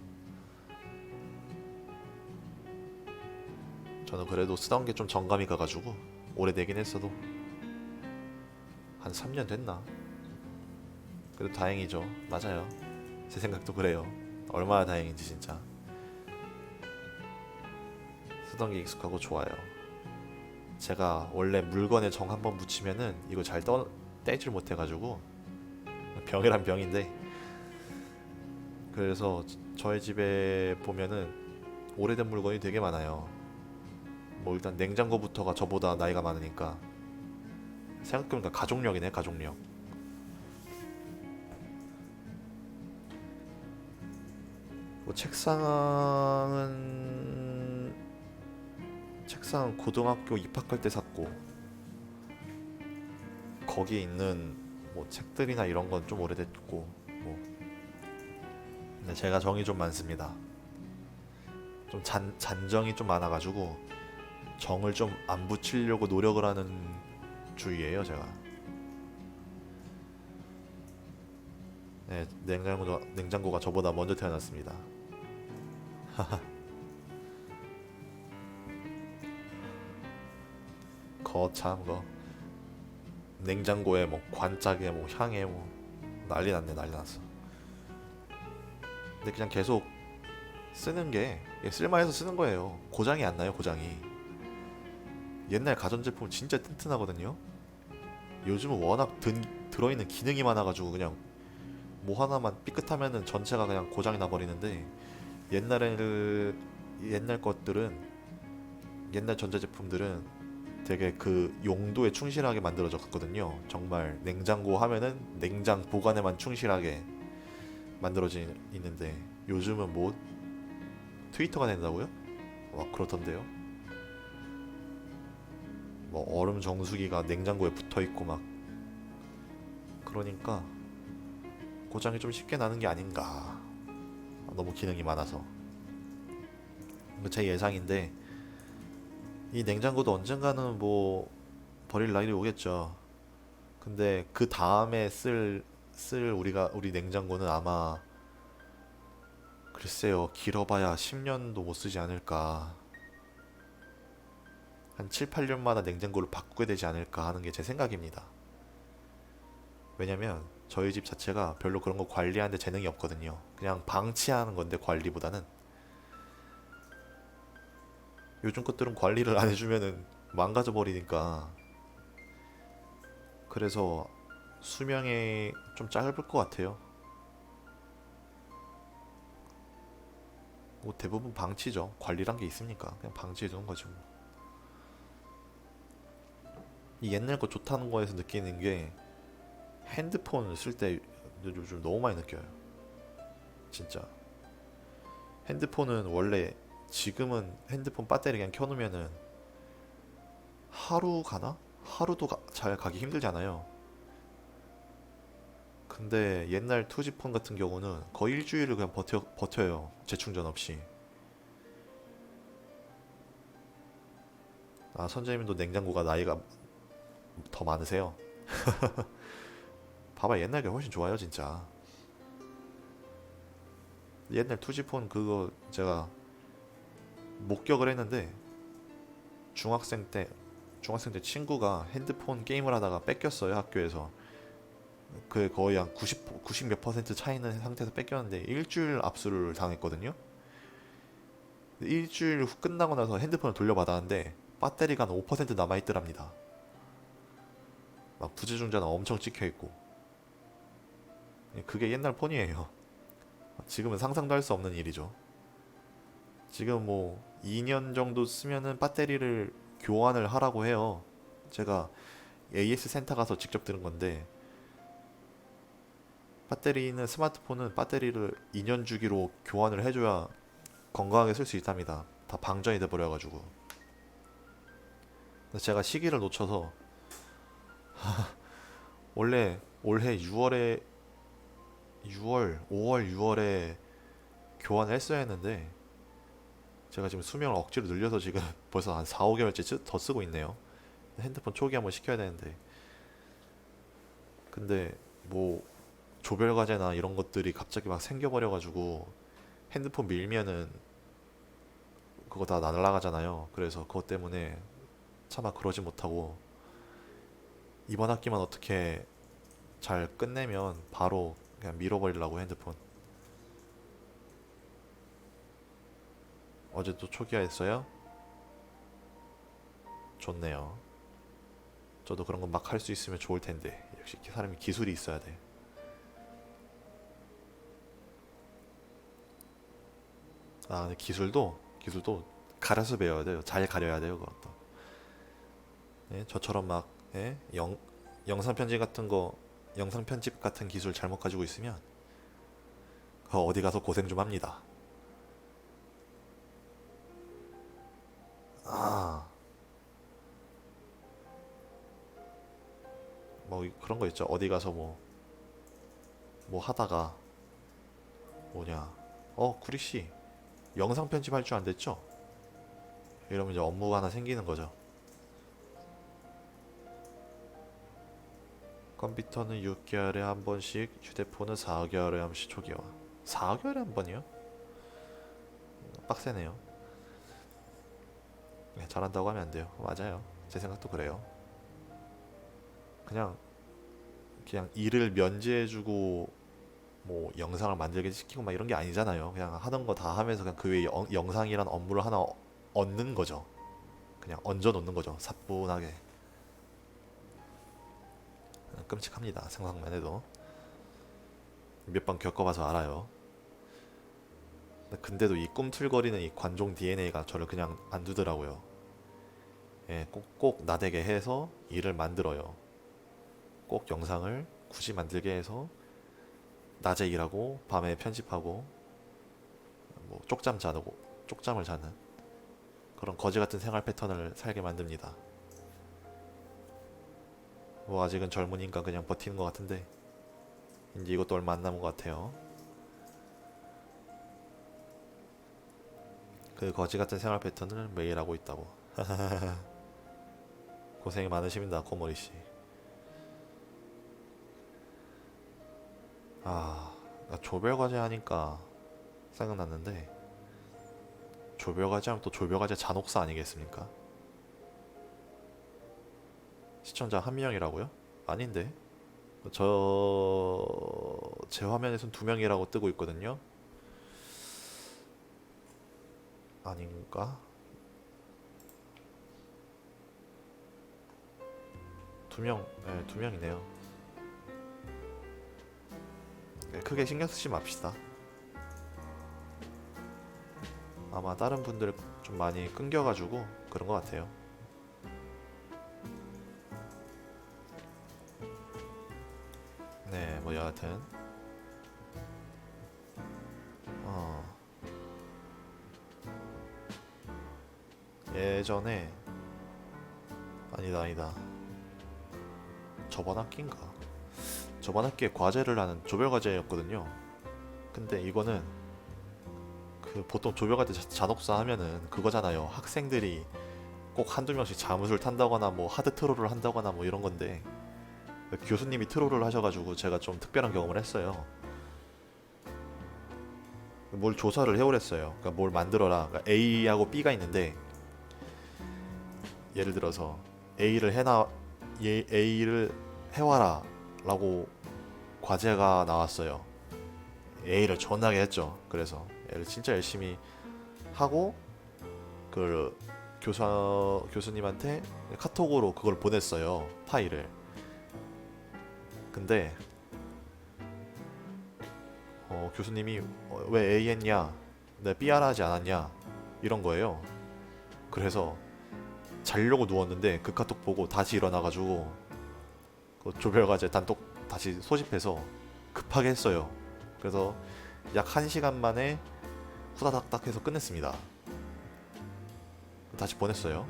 저는 그래도 쓰던 게 좀 정감이 가가지고 오래되긴 했어도 한 3년 됐나? 그래도 다행이죠. 맞아요. 제 생각도 그래요. 얼마나 다행인지 진짜. 쓰던 게 익숙하고 좋아요. 제가 원래 물건에 정 한번 묻히면은 이거 잘 떼질 못해가지고 병이란 병인데, 그래서 저희 집에 보면은 오래된 물건이 되게 많아요. 뭐 일단 냉장고부터가 저보다 나이가 많으니까 생각해보니까 가족력이네, 가족력. 뭐 책상은 고등학교 입학할 때 샀고, 거기 있는 뭐 책들이나 이런 건 좀 오래됐고 뭐. 근데 제가 정이 좀 많습니다. 좀 잔정이 좀 많아가지고 정을 좀 안 붙이려고 노력을 하는 주의예요, 제가. 네, 냉장고가 저보다 먼저 태어났습니다. 거참 거. 냉장고에 뭐 관짝에 뭐 향에 뭐 난리 났네, 난리 났어. 근데 그냥 계속 쓰는 게 쓸만해서 쓰는 거예요. 고장이 안 나요, 고장이. 옛날 가전제품 진짜 튼튼하거든요. 요즘은 워낙 들어있는 기능이 많아가지고 그냥 뭐 하나만 삐끗하면은 전체가 그냥 고장이 나버리는데, 옛날 것들은, 옛날 전자제품들은 되게 그 용도에 충실하게 만들어졌거든요. 정말 냉장고 하면은 냉장 보관에만 충실하게 만들어져 있는데, 요즘은 뭐 트위터가 된다고요? 막 그렇던데요. 뭐 얼음 정수기가 냉장고에 붙어 있고 막. 그러니까 고장이 좀 쉽게 나는 게 아닌가. 너무 기능이 많아서. 제 예상인데 이 냉장고도 언젠가는 뭐 버릴 날이 오겠죠. 근데 그 다음에 쓸 우리 냉장고는 아마, 글쎄요, 길어봐야 10년도 못 쓰지 않을까. 한 7, 8년마다 냉장고를 바꾸게 되지 않을까 하는 게 제 생각입니다. 왜냐면 저희 집 자체가 별로 그런 거 관리하는데 재능이 없거든요. 그냥 방치하는 건데, 관리보다는. 요즘 것들은 관리를 안 해주면은 망가져 버리니까. 그래서 수명이 좀 짧을 것 같아요. 뭐 대부분 방치죠. 관리란 게 있습니까? 그냥 방치해 두는 거죠. 이 옛날 거 좋다는 거에서 느끼는 게, 핸드폰 쓸 때 요즘 너무 많이 느껴요. 진짜. 핸드폰은 원래, 지금은 핸드폰 배터리 그냥 켜놓으면은 하루 가나? 하루도 잘 가기 힘들잖아요. 근데 옛날 투지폰 같은 경우는 거의 일주일을 그냥 버텨요. 재충전 없이. 아, 선재님도 냉장고가 나이가 더 많으세요? 봐봐, 옛날 게 훨씬 좋아요, 진짜. 옛날 투지폰 그거 제가 목격을 했는데 중학생 때 중학생 때 친구가 핸드폰 게임을 하다가 뺏겼어요, 학교에서. 그 거의 한 90 몇 퍼센트 차이는 상태에서 뺏겼는데 일주일 압수를 당했거든요. 일주일 후 끝나고 나서 핸드폰을 돌려받았는데 배터리가 한 5% 남아있더랍니다. 막 부재중자는 엄청 찍혀있고. 그게 옛날 폰이에요. 지금은 상상도 할 수 없는 일이죠. 지금 뭐 2년 정도 쓰면은 배터리를 교환을 하라고 해요. 제가 AS 센터 가서 직접 들은 건데 배터리는 스마트폰은 배터리를 2년 주기로 교환을 해줘야 건강하게 쓸 수 있답니다. 다 방전이 돼 버려가지고. 제가 시기를 놓쳐서 원래 올해 5월, 6월에 교환을 했어야 했는데 제가 지금 수명을 억지로 늘려서 지금 벌써 한 4, 5개월째 더 쓰고 있네요. 핸드폰 초기 한번 시켜야 되는데. 근데 뭐 조별 과제나 이런 것들이 갑자기 막 생겨버려가지고 핸드폰 밀면은 그거 다 날라가잖아요. 그래서 그것 때문에 차마 그러지 못하고 이번 학기만 어떻게 잘 끝내면 바로 그냥 밀어버리려고 핸드폰. 어제 또 초기화했어요? 좋네요. 저도 그런 건 막 할 수 있으면 좋을 텐데 역시 사람이 기술이 있어야 돼. 아, 근데 기술도 가려서 배워야 돼요. 잘 가려야 돼요, 그것도. 예? 저처럼 막 예? 영상 편집 같은 거 영상 편집 같은 기술 잘못 가지고 있으면 그거 어디 가서 고생 좀 합니다. 아, 뭐 그런 거 있죠. 어디 가서 뭐 하다가 뭐냐, 구리 씨 영상 편집할 줄 안 됐죠? 이러면 이제 업무가 하나 생기는 거죠. 컴퓨터는 6개월에 한 번씩, 휴대폰은 4개월에 한 번씩 초기화. 4개월에 한 번이요? 빡세네요. 네, 잘한다고 하면 안 돼요. 맞아요. 제 생각도 그래요. 그냥 그냥 일을 면제해주고 뭐 영상을 만들게 시키고 막 이런 게 아니잖아요. 그냥 하던 거 다 하면서 그냥 그 외에 영상이란 업무를 하나 얻는 거죠. 그냥 얹어 놓는 거죠. 사뿐하게. 끔찍합니다. 생각만 해도. 몇 번 겪어봐서 알아요. 근데도 이 꿈틀거리는 이 관종 DNA가 저를 그냥 안 두더라고요. 예, 꼭 나대게 해서 일을 만들어요. 꼭 영상을 굳이 만들게 해서 낮에 일하고 밤에 편집하고 뭐 쪽잠을 자는 그런 거지 같은 생활 패턴을 살게 만듭니다. 뭐 아직은 젊으니까 그냥 버티는 것 같은데 이제 이것도 얼마 안 남은 것 같아요. 그 거지 같은 생활 패턴을 매일 하고 있다고. 고생이 많으십니다, 코모리 씨. 아, 나 조별 과제 하니까 생각났는데 조별 과제 하면 또 조별 과제 잔혹사 아니겠습니까? 시청자 한 명이라고요? 아닌데. 제 화면에선 두 명이라고 뜨고 있거든요. 아닌가? 두 명, 네, 두 명이네요. 네, 크게 신경 쓰지 맙시다. 아마 다른 분들 좀 많이 끊겨가지고 그런 것 같아요. 네, 뭐 여하튼 어, 예전에 아니다. 저번 학기인가? 저번 학기에 과제를 하는 조별과제였거든요. 근데 이거는 그 보통 조별과제 잔혹사 하면은 그거잖아요. 학생들이 꼭 한두 명씩 자문술 탄다거나 뭐 하드 트롤을 한다거나 뭐 이런 건데 교수님이 트롤을 하셔가지고 제가 좀 특별한 경험을 했어요. 뭘 조사를 해오랬어요. 그러니까 뭘 만들어라. 그러니까 A하고 B가 있는데 예를 들어서 A를 해와라 라고 과제가 나왔어요. A를 존나게 했죠. 그래서 A를 진짜 열심히 하고 그 교수님한테 카톡으로 그걸 보냈어요. 파일을. 근데 교수님이 왜 A 했냐? 내가 B 하라 하지 않았냐? 이런 거예요. 그래서 자려고 누웠는데 그 카톡 보고 다시 일어나가지고 그 조별과제 단톡 다시 소집해서 급하게 했어요. 그래서 약 1시간 만에 후다닥닥 해서 끝냈습니다. 다시 보냈어요.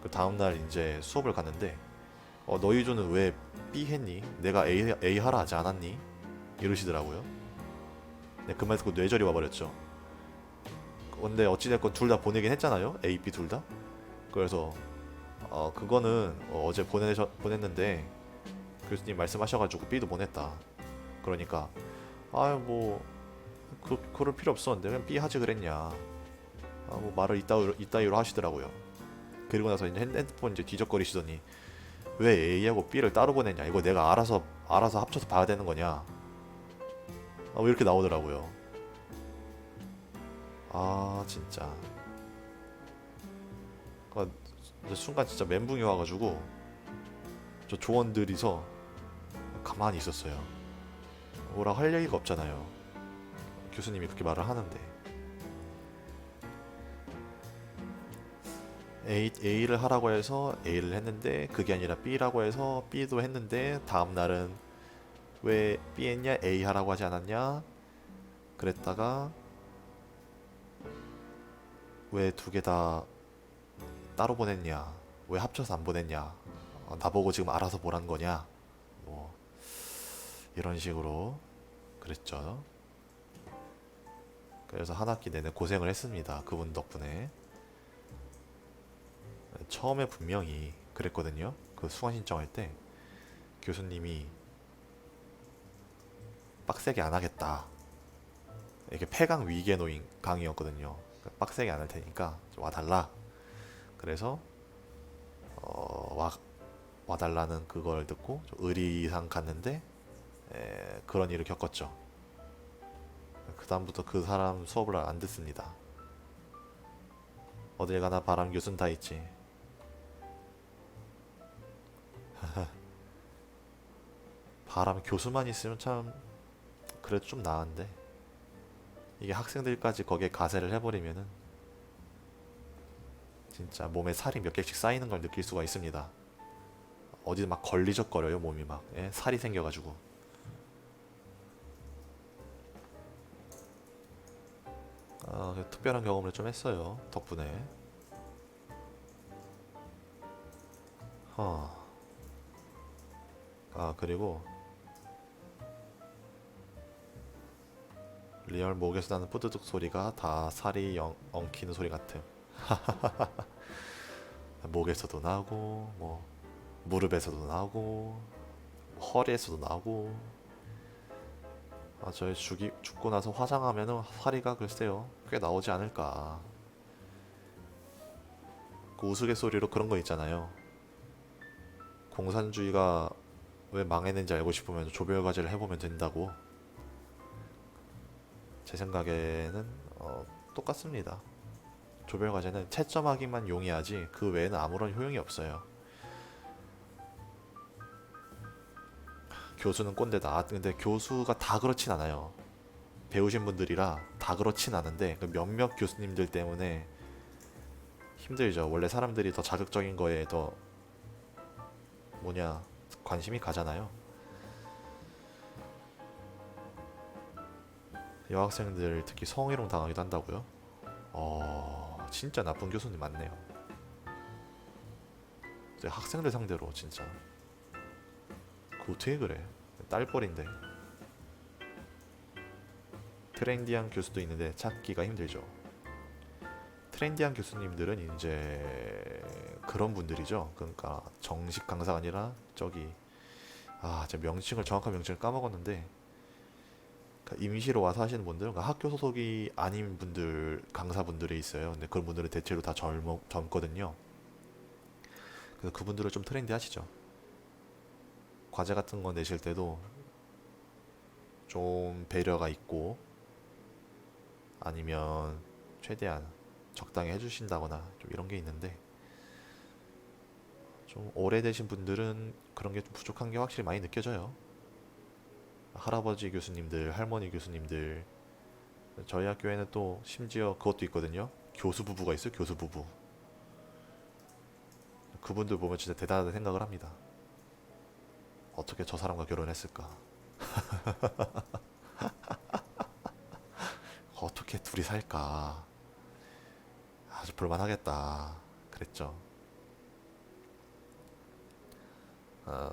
그 다음날 이제 수업을 갔는데 너희 조는 왜 B 했니? 내가 A 하라 하지 않았니? 이러시더라고요. 네, 그 말 듣고 뇌절이 와버렸죠. 근데 어찌됐건 둘 다 보내긴 했잖아요. A, B 둘 다. 그래서 그거는 어제 보냈는데 교수님 말씀하셔가지고 B도 보냈다. 그러니까 뭐 그럴 필요 없었는데 그냥 B 하지 그랬냐. 뭐 말을 이따위로 하시더라고요. 그리고 나서 이제 핸드폰 이제 뒤적거리시더니 왜 A하고 B를 따로 보냈냐. 이거 내가 알아서 합쳐서 봐야 되는 거냐. 뭐 이렇게 나오더라고요. 진짜. 순간 진짜 멘붕이 와가지고 저 조원들이서 가만히 있었어요. 뭐라 할 얘기가 없잖아요. 교수님이 그렇게 말을 하는데 A를 하라고 해서 A를 했는데 그게 아니라 B라고 해서 B도 했는데 다음날은 왜 B 했냐? A 하라고 하지 않았냐? 그랬다가 왜 두 개 다 따로 보냈냐? 왜 합쳐서 안 보냈냐? 나보고 지금 알아서 보란 거냐? 뭐 이런 식으로 그랬죠. 그래서 한 학기 내내 고생을 했습니다. 그분 덕분에. 처음에 분명히 그랬거든요. 그 수강 신청할 때 교수님이 빡세게 안 하겠다. 이게 폐강 위기에 놓인 강의였거든요. 빡세게 안 할 테니까 좀 와달라. 그래서 와달라는 그걸 듣고 좀 의리상 갔는데 그런 일을 겪었죠. 그 다음부터 그 사람 수업을 안 듣습니다. 어딜 가나 바람 교수는 다 있지. 바람 교수만 있으면 참 그래도 좀 나은데 이게 학생들까지 거기에 가세를 해버리면은 진짜 몸에 살이 몇 개씩 쌓이는 걸 느낄 수가 있습니다. 어디 막 걸리적거려요. 몸이 막 살이 생겨가지고. 특별한 경험을 좀 했어요. 덕분에. 그리고 리얼 목에서 나는 푸드득 소리가 다 살이 엉키는 소리 같음. 목에서도 나고 뭐 무릎에서도 나고 허리에서도 나고. 저희 죽고 나서 화장하면은 살이가 글쎄요 꽤 나오지 않을까. 그 우스갯소리로 그런 거 있잖아요. 공산주의가 왜 망했는지 알고 싶으면 조별과제를 해보면 된다고. 제 생각에는 똑같습니다. 조별과제는 채점하기만 용이하지 그 외에는 아무런 효용이 없어요. 교수는 꼰대다. 근데 교수가 다 그렇진 않아요. 배우신 분들이라 다 그렇진 않은데 그 몇몇 교수님들 때문에 힘들죠. 원래 사람들이 더 자극적인 거에 더 관심이 가잖아요. 여학생들 특히 성희롱 당하기도 한다고요? 진짜 나쁜 교수님 많네요. 학생들 상대로 진짜 어떻게 그래? 딸뻘인데. 트렌디한 교수도 있는데 찾기가 힘들죠. 트렌디한 교수님들은 이제 그런 분들이죠. 그러니까 정식 강사가 아니라 저기 제가 명칭을 정확한 명칭을 까먹었는데 그러니까 임시로 와서 하시는 분들, 그러니까 학교 소속이 아닌 분들 강사분들이 있어요. 근데 그런 분들은 대체로 다 젊거든요. 그래서 그분들은 좀 트렌디하시죠. 과제 같은 거 내실 때도 좀 배려가 있고 아니면 최대한 적당히 해주신다거나 좀 이런 게 있는데 좀 오래되신 분들은 그런 게 좀 부족한 게 확실히 많이 느껴져요. 할아버지 교수님들, 할머니 교수님들, 저희 학교에는 또 심지어 그것도 있거든요. 교수 부부가 있어요. 교수 부부. 그분들 보면 진짜 대단하다는 생각을 합니다. 어떻게 저 사람과 결혼했을까? 어떻게 둘이 살까? 아주 볼만하겠다. 그랬죠.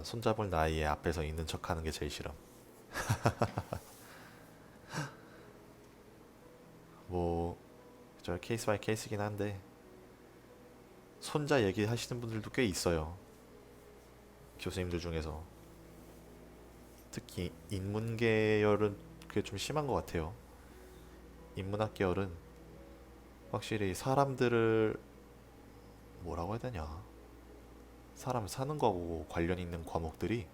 손잡을 나이에 앞에서 있는 척하는 게 제일 싫어. 뭐, 저 케이스 바이 케이스긴 한데 손자 얘기하시는 분들도 꽤 있어요. 교수님들 중에서 특히 인문 계열은 그게 좀 심한 것 같아요. 인문학 계열은 확실히 사람들을 뭐라고 해야 되냐? 사람 사는 거하고 관련 있는 과목들이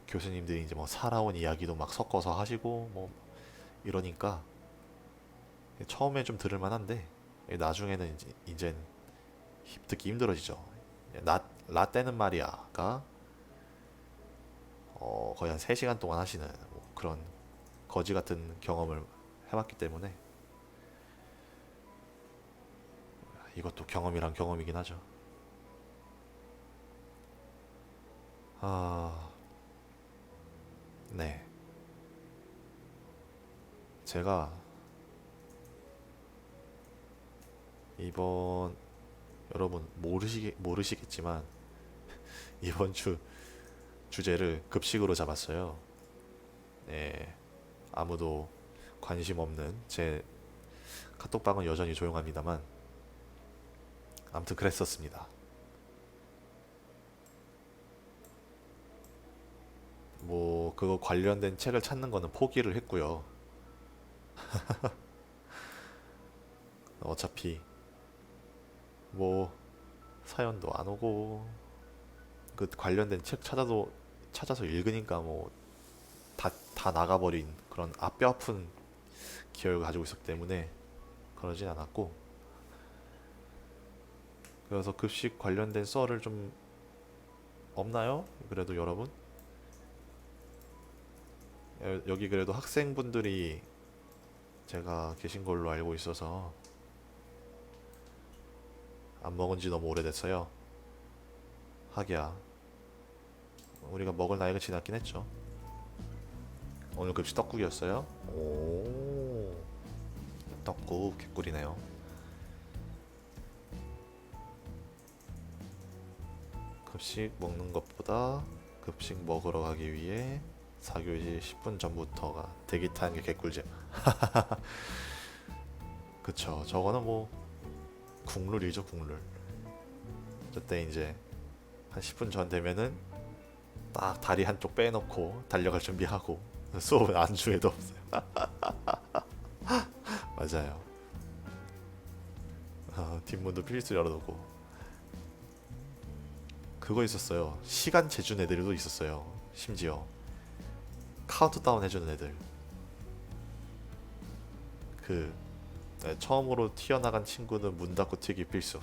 교수님들이 이제 뭐 살아온 이야기도 막 섞어서 하시고 뭐 이러니까 처음에 좀 들을 만한데 나중에는 이제 듣기 힘들어지죠. 라떼는 말이야가 거의 한 3시간 동안 하시는 뭐 그런 거지 같은 경험을 해봤기 때문에 이것도 경험이란 경험이긴 하죠. 아, 네. 제가 이번 여러분 모르시겠지만 이번 주 주제를 급식으로 잡았어요. 네, 아무도 관심 없는 제 카톡방은 여전히 조용합니다만 아무튼 그랬었습니다. 뭐 그거 관련된 책을 찾는 거는 포기를 했고요. 어차피 뭐 사연도 안 오고 그 관련된 책 찾아서 읽으니까 뭐 다 나가버린 그런 뼈 아픈 기억을 가지고 있었기 때문에 그러진 않았고 그래서 급식 관련된 썰을 좀 없나요? 그래도 여러분 여기 그래도 학생분들이 제가 계신 걸로 알고 있어서 안 먹은 지 너무 오래됐어요. 하기야 우리가 먹을 나이가 지났긴 했죠. 오늘 급식 떡국이었어요. 오, 떡국 개꿀이네요. 급식 먹는 것보다 급식 먹으러 가기 위해 4교시 10분 전부터가 대기 타는 게 개꿀잼. 그쵸. 저거는 뭐 국룰이죠, 국룰. 저때 이제 한 10분 전 되면은 딱 다리 한쪽 빼놓고 달려갈 준비하고 수업은 안주에도 없어요. 맞아요. 뒷문도 필수 열어놓고 그거 있었어요. 시간 재준 애들도 있었어요. 심지어 카운트다운 해주는 애들. 그 처음으로 튀어나간 친구는 문 닫고 튀기 필수.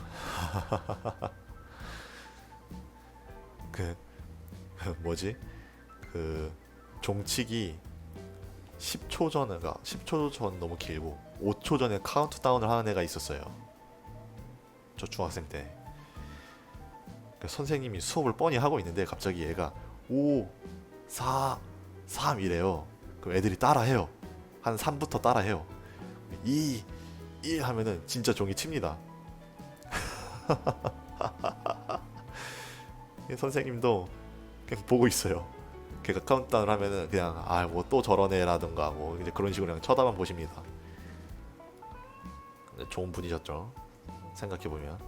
그 뭐지? 그 종치기 10초 전에 10초 전 너무 길고 5초 전에 카운트다운을 하는 애가 있었어요. 저 중학생 때. 그 선생님이 수업을 뻔히 하고 있는데 갑자기 얘가 5, 4, 3 이래요. 그럼 애들이 따라해요. 한 3부터 따라해요. 2, 1 하면은 진짜 종이 칩니다. 선생님도 그냥 보고 있어요. 걔가 카운트다운을 하면은 그냥 아 뭐 또 저러네라든가 뭐 이제 그런 식으로 그냥 쳐다만 보십니다. 근데 좋은 분이셨죠. 생각해 보면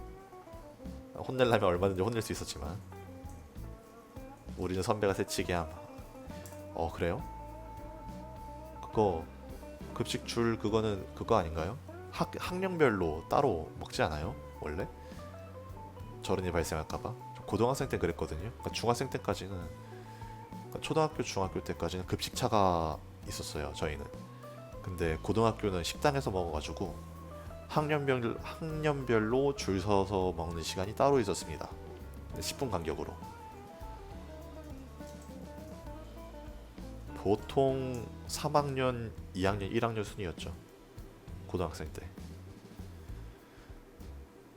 혼내려면 얼마든지 혼낼 수 있었지만 우리는 선배가 새치기 함. 그래요? 그거 급식 줄 그거는 그거 아닌가요? 학년별로 따로 먹지 않아요? 원래? 저런 일 발생할까봐 고등학생 때 그랬거든요. 그러니까 중학생 때까지는 그러니까 초등학교 중학교 때까지는 급식차가 있었어요 저희는. 근데 고등학교는 식당에서 먹어가지고 학년별로 줄 서서 먹는 시간이 따로 있었습니다. 10분 간격으로. 보통 3학년, 2학년, 1학년 순이었죠. 고등학생 때.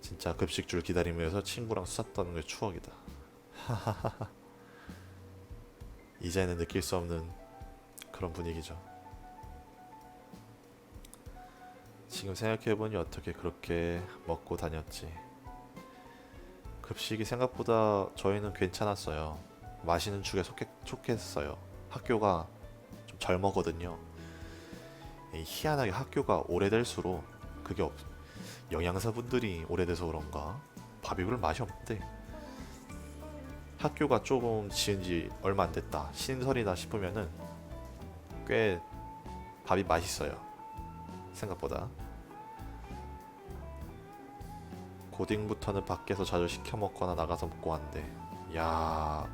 진짜 급식 줄 기다리면서 친구랑 수다 떠는 게 추억이다. 이제는 느낄 수 없는 그런 분위기죠. 지금 생각해보니 어떻게 그렇게 먹고 다녔지. 급식이 생각보다 저희는 괜찮았어요. 마시는 축에 속했어요. 학교가 좀 젊었거든요. 희한하게 학교가 오래될수록 그게 영양사분들이 오래돼서 그런가 밥이 별 맛이 없는데 학교가 조금 지은 지 얼마 안 됐다 신설이다 싶으면은 꽤 밥이 맛있어요. 생각보다. 고딩부터는 밖에서 자주 시켜 먹거나 나가서 먹고 하는데 야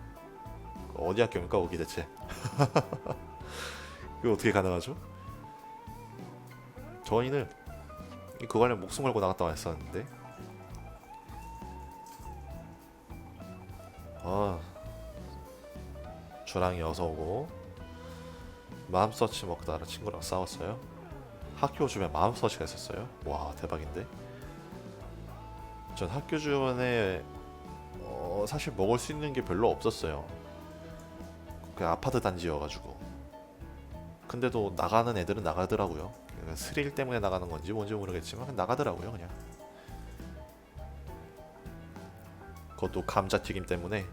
어디 학교입니까 거기 대체? 이거 어떻게 가능하죠? 저희는 그거 하려면 목숨 걸고 나갔다 왔었는데 주랑이 어서 오고 마음서치 먹다가 친구랑 싸웠어요. 학교 주변에 마음서치가 있었어요. 와 대박인데. 전 학교 주변에 사실 먹을 수 있는 게 별로 없었어요. 그 아파트 단지여가지고. 근데도 나가는 애들은 나가더라고요. 스릴 때문에 나가는 건지 뭔지 모르겠지만 나가더라고요 그냥. 그것도 감자튀김 때문에.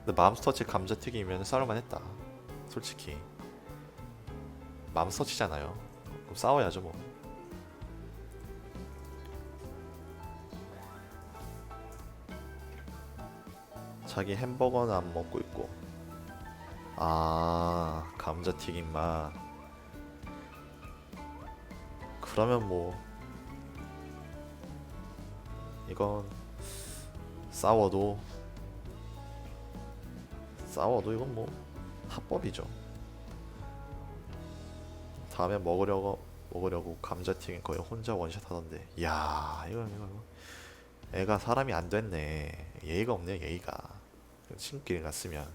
근데 맘스터치 감자튀김이면 싸울만 했다 솔직히. 맘스터치잖아요. 그럼 싸워야죠 뭐. 자기 햄버거는 안 먹고 있고. 아 감자튀김만. 그러면 뭐 이건 싸워도 이건 뭐 합법이죠. 다음에 먹으려고 감자튀김 거의 혼자 원샷 하던데. 야 이거 애가 사람이 안 됐네. 예의가 없네 예의가. 친구끼리 갔으면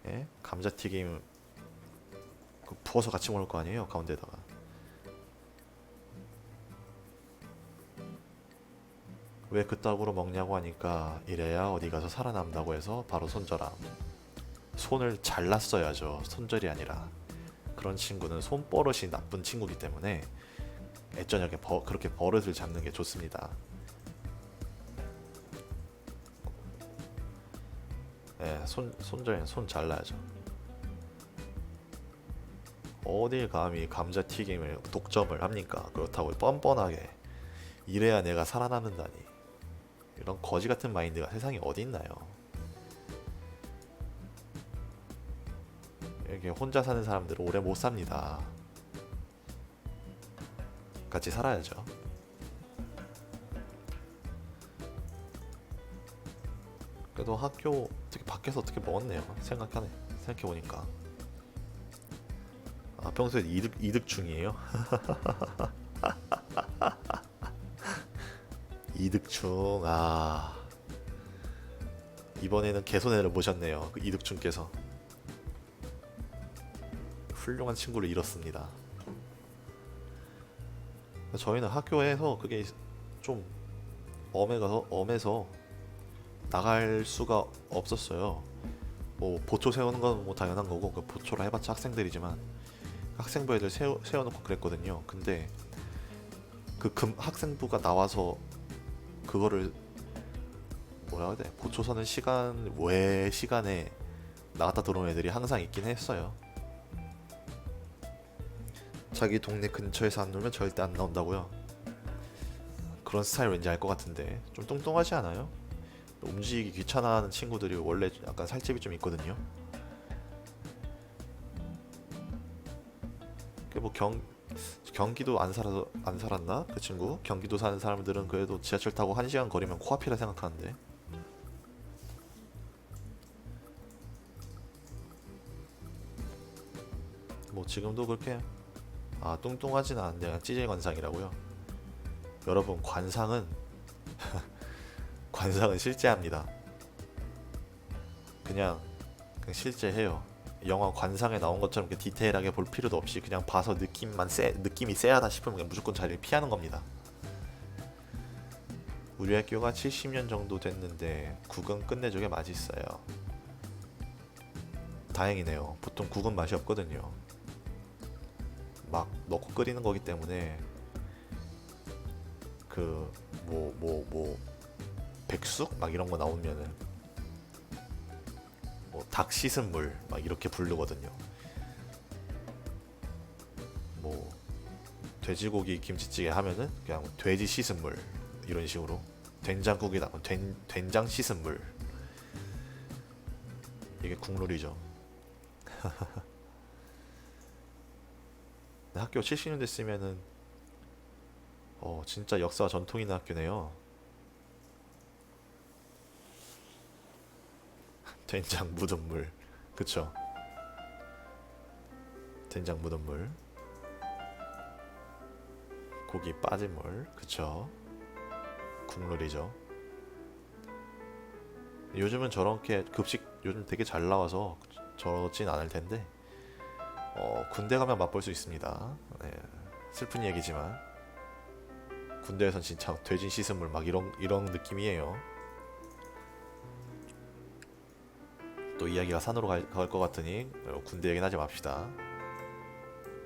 예? 감자튀김 부어서 같이 먹을 거 아니에요 가운데다가. 왜 그따구로 먹냐고 하니까 이래야 어디 가서 살아남다고 해서 바로 손절함. 손을 잘랐어야죠. 손절이 아니라. 그런 친구는 손버릇이 나쁜 친구기 때문에 애저녁에 그렇게 버릇을 잡는 게 좋습니다. 예, 손절엔 손 잘라야죠. 어딜 감히 감자튀김을 독점을 합니까? 그렇다고 뻔뻔하게 이래야 내가 살아남는다니. 이런 거지 같은 마인드가 세상에 어디 있나요? 이렇게 혼자 사는 사람들은 오래 못 삽니다. 같이 살아야죠. 그래도 학교 어떻게 밖에서 어떻게 먹었네요. 생각해보니까. 아 평소에 이득 중이에요? 이득충. 아 이번에는 개손해를 보셨네요. 그 이득충께서. 훌륭한 친구를 잃었습니다. 저희는 학교에서 그게 좀 엄해서 나갈 수가 없었어요. 뭐 보초 세우는 건 뭐 당연한 거고 그 보초라 해봤자 학생들이지만 학생부 애들 세워놓고 그랬거든요. 근데 그 학생부가 나와서 그거를 뭐라 해야 돼? 보초 서는 시간 외 시간에 나갔다 들어온 애들이 항상 있긴 했어요. 자기 동네 근처에서 안 놀면 절대 안 나온다고요. 그런 스타일 왠지 알 것 같은데 좀 뚱뚱하지 않아요? 움직이기 귀찮아하는 친구들이 원래 약간 살집이 좀 있거든요. 그뭐 경기도 안 살았나? 그 친구? 경기도 사는 사람들은 그래도 지하철 타고 1시간 거리면 코앞이라 생각하는데. 뭐 지금도 그렇게 뚱뚱하진 않은데 그냥 찌질 관상이라고요. 여러분 관상은 실제합니다. 그냥 실제해요. 영화 관상에 나온 것처럼 이렇게 디테일하게 볼 필요도 없이 그냥 봐서 느낌이 쎄하다 싶으면 그냥 무조건 자리를 피하는 겁니다. 우리 학교가 70년 정도 됐는데 국은 끝내주게 맛있어요. 다행이네요. 보통 국은 맛이 없거든요. 막 넣고 끓이는 거기 때문에 그 백숙 막 이런 거 나오면은 뭐 닭 씻은 물 막 이렇게 부르거든요. 뭐 돼지고기 김치찌개 하면은 그냥 돼지 씻은 물 이런 식으로 된장국이 나면 된장 씻은 물 이게 국룰이죠. 학교 70년 됐으면은 진짜 역사와 전통 있는 학교네요. 된장 묻은 물, 그쵸? 된장 묻은 물, 고기 빠진 물, 그쵸? 국룰이죠. 요즘은 저렇게 급식 요즘 되게 잘 나와서 저러진 않을 텐데, 군대 가면 맛볼 수 있습니다. 네, 슬픈 얘기지만 군대에선 진짜 돼지 씻은 물 막 이런 느낌이에요. 또 이야기가 산으로 갈 것 같으니 군대 얘기는 하지 맙시다.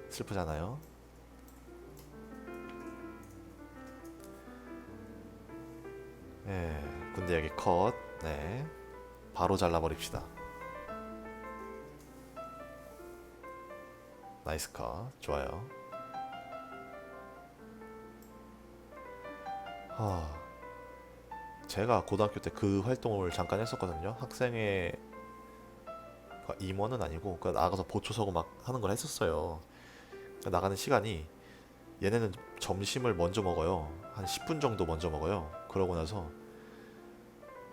슬프잖아요. 네, 군대 얘기 컷. 네, 바로 잘라버립시다. 나이스 컷. 좋아요. 제가 고등학교 때 그 활동을 잠깐 했었거든요. 학생회 임원은 아니고 나가서 보초 서고 막 하는 걸 했었어요. 나가는 시간이 얘네는 점심을 먼저 먹어요. 한 10분 정도 먼저 먹어요. 그러고 나서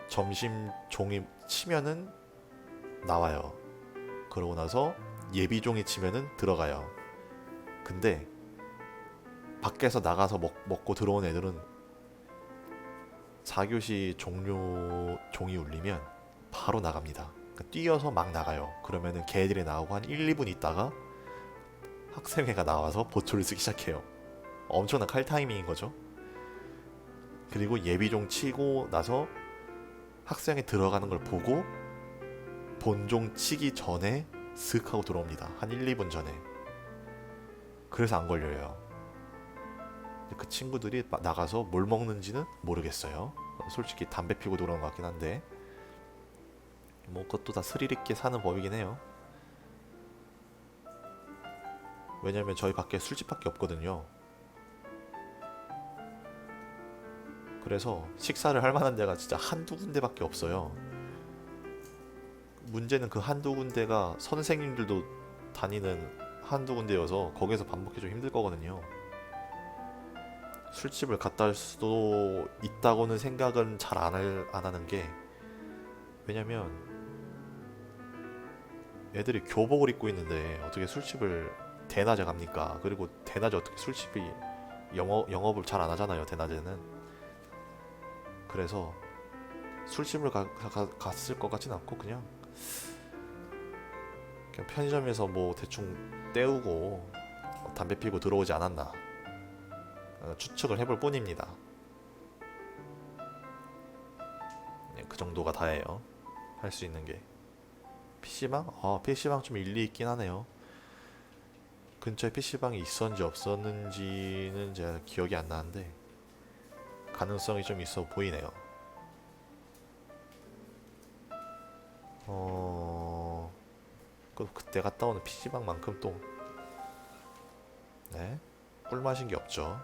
점심 종이 치면은 나와요. 그러고 나서 예비 종이 치면은 들어가요. 근데 밖에서 나가서 먹고 들어온 애들은 4교시 종료 종이 울리면 바로 나갑니다. 그러니까 뛰어서 막 나가요. 그러면은 걔들이 나오고 한 1, 2분 있다가 학생회가 나와서 보초를 쓰기 시작해요. 엄청난 칼 타이밍인 거죠. 그리고 예비종 치고 나서 학생회 들어가는 걸 보고 본종 치기 전에 슥 하고 들어옵니다. 한 1, 2분 전에. 그래서 안 걸려요. 그 친구들이 나가서 뭘 먹는지는 모르겠어요. 솔직히 담배 피고 돌아온 것 같긴 한데 뭐 그것도 다 스릴 있게 사는 법이긴 해요. 왜냐면 저희 밖에 술집밖에 없거든요. 그래서 식사를 할 만한 데가 진짜 한두 군데밖에 없어요. 문제는 그 한두 군데가 선생님들도 다니는 한두 군데여서 거기서 밥 먹기 좀 힘들 거거든요. 술집을 갔다 올 수도 있다고는 생각은 잘 안 하는 게 왜냐면 애들이 교복을 입고 있는데 어떻게 술집을 대낮에 갑니까? 그리고 대낮에 어떻게 술집이 영업을 잘 안 하잖아요, 대낮에는. 그래서 술집을 갔을 것 같진 않고 그냥 편의점에서 뭐 대충 때우고 담배 피고 들어오지 않았나 추측을 해볼 뿐입니다. 네, 그 정도가 다예요. 할 수 있는 게. PC방? PC방 좀 일리 있긴 하네요. 근처에 PC방이 있었는지 없었는지는 제가 기억이 안 나는데 가능성이 좀 있어 보이네요. 그때 갔다 오는 PC방만큼 또 네? 꿀맛인 게 없죠.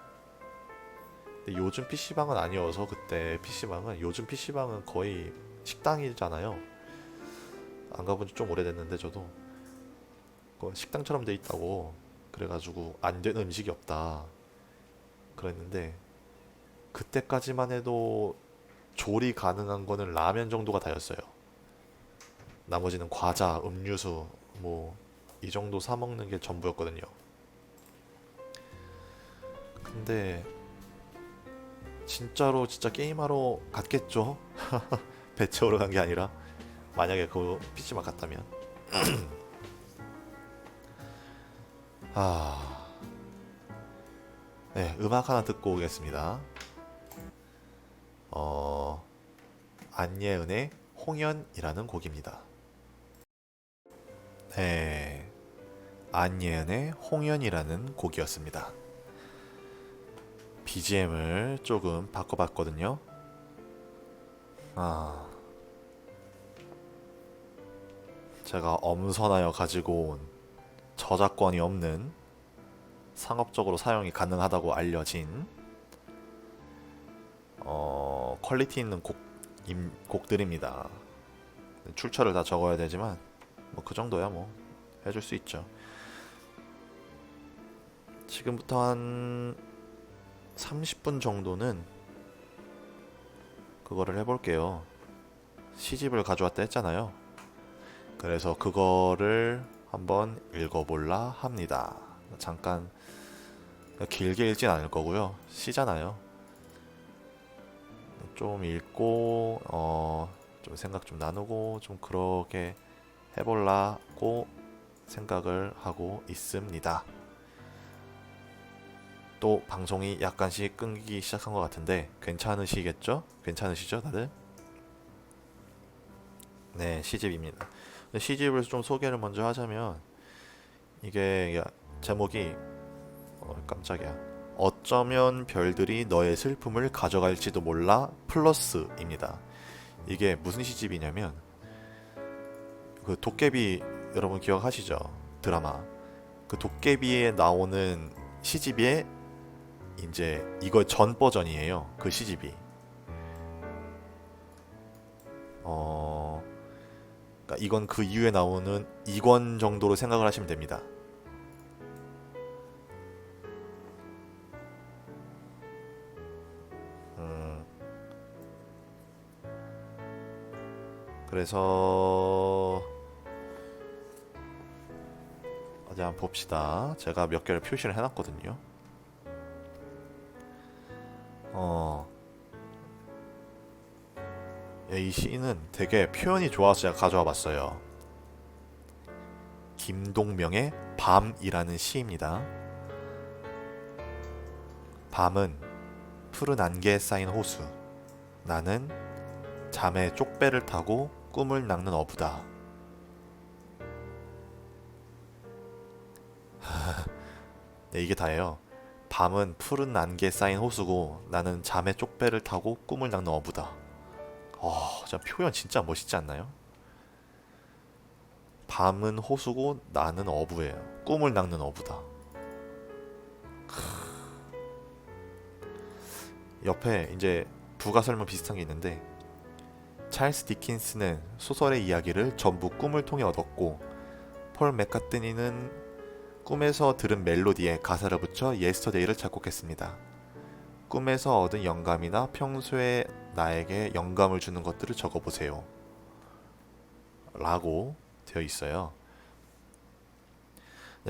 근데 요즘 PC방은 아니어서 그때 PC방은 요즘 PC방은 거의 식당이잖아요. 안 가본 지 좀 오래됐는데 저도 식당처럼 돼 있다고 그래가지고 안 되는 음식이 없다 그랬는데 그때까지만 해도 조리 가능한 거는 라면 정도가 다였어요. 나머지는 과자, 음료수 뭐 이 정도 사 먹는 게 전부였거든요. 근데 진짜로 진짜 게임하러 갔겠죠? 배 채우러 간 게 아니라 만약에 그 PC방 갔다면 아, 네, 음악 하나 듣고 오겠습니다. 어, 안예은의 홍연이라는 곡입니다. 네, 안예은의 홍연이라는 곡이었습니다. BGM을 조금 바꿔봤거든요. 아, 제가 엄선하여 가지고 온 저작권이 없는 상업적으로 사용이 가능하다고 알려진 퀄리티 있는 곡들입니다. 출처를 다 적어야 되지만 뭐 그 정도야 뭐 해줄 수 있죠. 지금부터 한 30분 정도는 그거를 해볼게요. 시집을 가져왔다 했잖아요. 그래서 그거를 한번 읽어볼라 합니다. 잠깐 길게 읽진 않을 거고요. 시잖아요. 좀 읽고 좀 생각 좀 나누고 좀 그렇게 해보려고 생각을 하고 있습니다. 또 방송이 약간씩 끊기기 시작한 것 같은데 괜찮으시겠죠? 괜찮으시죠 다들? 네, 시집입니다. 시집을 좀 소개를 먼저 하자면 이게 제목이 깜짝이야. 어쩌면 별들이 너의 슬픔을 가져갈지도 몰라 플러스입니다. 이게 무슨 시집이냐면 그 도깨비 여러분 기억하시죠? 드라마. 그 도깨비에 나오는 시집에 이제 이거 전 버전이에요. 그 시집이. 그러니까 이건 그 이후에 나오는 2권 정도로 생각을 하시면 됩니다. 음, 그래서 어디 한번 봅시다. 제가 몇 개를 표시를 해놨거든요. 어, 이 시는 되게 표현이 좋아서 제가 가져와 봤어요. 김동명의 밤이라는 시입니다. 밤은 푸른 안개에 쌓인 호수. 나는 잠에 쪽배를 타고 꿈을 낚는 어부다. 네, 이게 다예요. 밤은 푸른 안개에 쌓인 호수고 나는 잠에 쪽배를 타고 꿈을 낚는 어부다. 진짜 표현 진짜 멋있지 않나요? 밤은 호수고 나는 어부예요. 꿈을 낚는 어부다. 옆에 이제 부가 설명 비슷한 게 있는데 찰스 디킨스는 소설의 이야기를 전부 꿈을 통해 얻었고 폴 맥카트니는 꿈에서 들은 멜로디에 가사를 붙여 예스터데이를 작곡했습니다. 꿈에서 얻은 영감이나 평소에 나에게 영감을 주는 것들을 적어보세요. 라고 되어 있어요.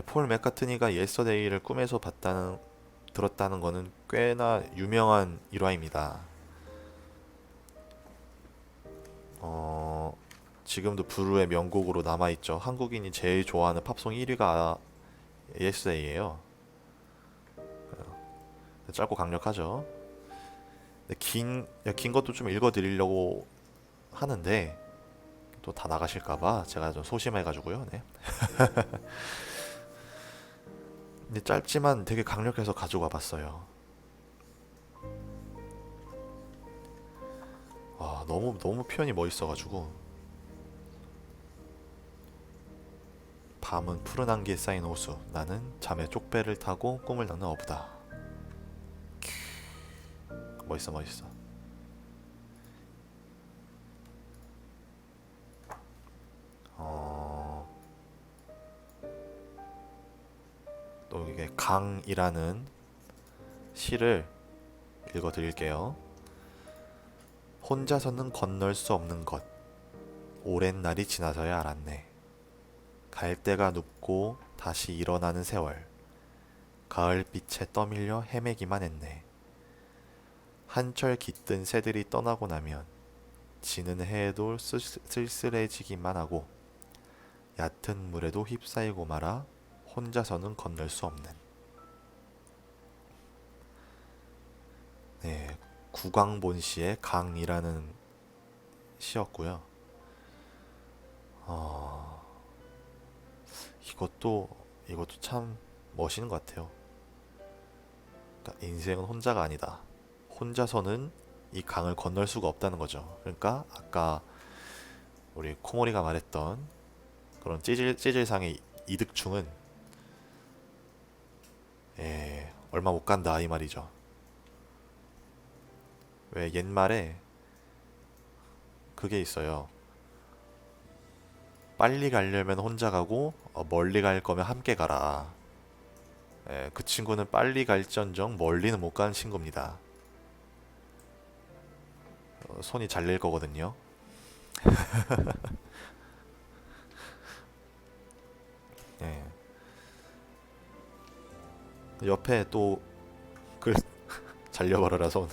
폴 맥카트니가 예스터데이를 꿈에서 들었다는 거는 꽤나 유명한 일화입니다. 지금도 부르의 명곡으로 남아있죠. 한국인이 제일 좋아하는 팝송 1위가 예스데이예요. 짧고 강력하죠. 긴 것도 좀 읽어드리려고 하는데 또 다 나가실까봐 제가 좀 소심해가지고요. 네. 근데 짧지만 되게 강력해서 가져와 봤어요. 너무 표현이 멋있어가지고 밤은 푸른 안개에 쌓인 호수. 나는 잠에 쪽배를 타고 꿈을 낚는 어부다. 멋있어 멋있어. 어, 또 이게 강이라는 시를 읽어드릴게요. 혼자서는 건널 수 없는 것. 오랜 날이 지나서야 알았네. 갈대가 눕고 다시 일어나는 세월. 가을빛에 떠밀려 헤매기만 했네. 한철 깃든 새들이 떠나고 나면 지는 해에도 쓸쓸해지기만 하고 얕은 물에도 휩싸이고 말아 혼자서는 건널 수 없는. 네, 구광본 시의 강이라는 시였고요. 어, 이것도 이것도 참 멋있는 것 같아요. 그러니까 인생은 혼자가 아니다. 혼자서는 이 강을 건널 수가 없다는 거죠. 그러니까 아까 우리 코모리가 말했던 그런 찌질상의 이득충은 얼마 못 간다 이 말이죠. 왜 옛말에 그게 있어요. 빨리 가려면 혼자 가고 멀리 갈 거면 함께 가라. 그 친구는 빨리 갈지언정 멀리는 못 가는 친구입니다. 손이 잘릴 거거든요. 예. 옆에 또 글 잘려버려라 손.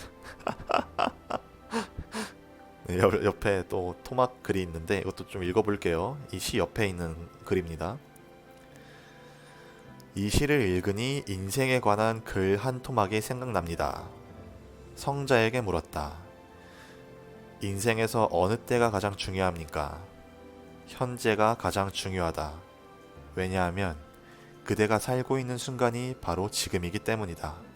네, 옆에 또 토막 글이 있는데 이것도 좀 읽어볼게요. 이 시 옆에 있는 글입니다. 이 시를 읽으니 인생에 관한 글 한 토막이 생각납니다. 성자에게 물었다. 인생에서 어느 때가 가장 중요합니까? 현재가 가장 중요하다. 왜냐하면 그대가 살고 있는 순간이 바로 지금이기 때문이다.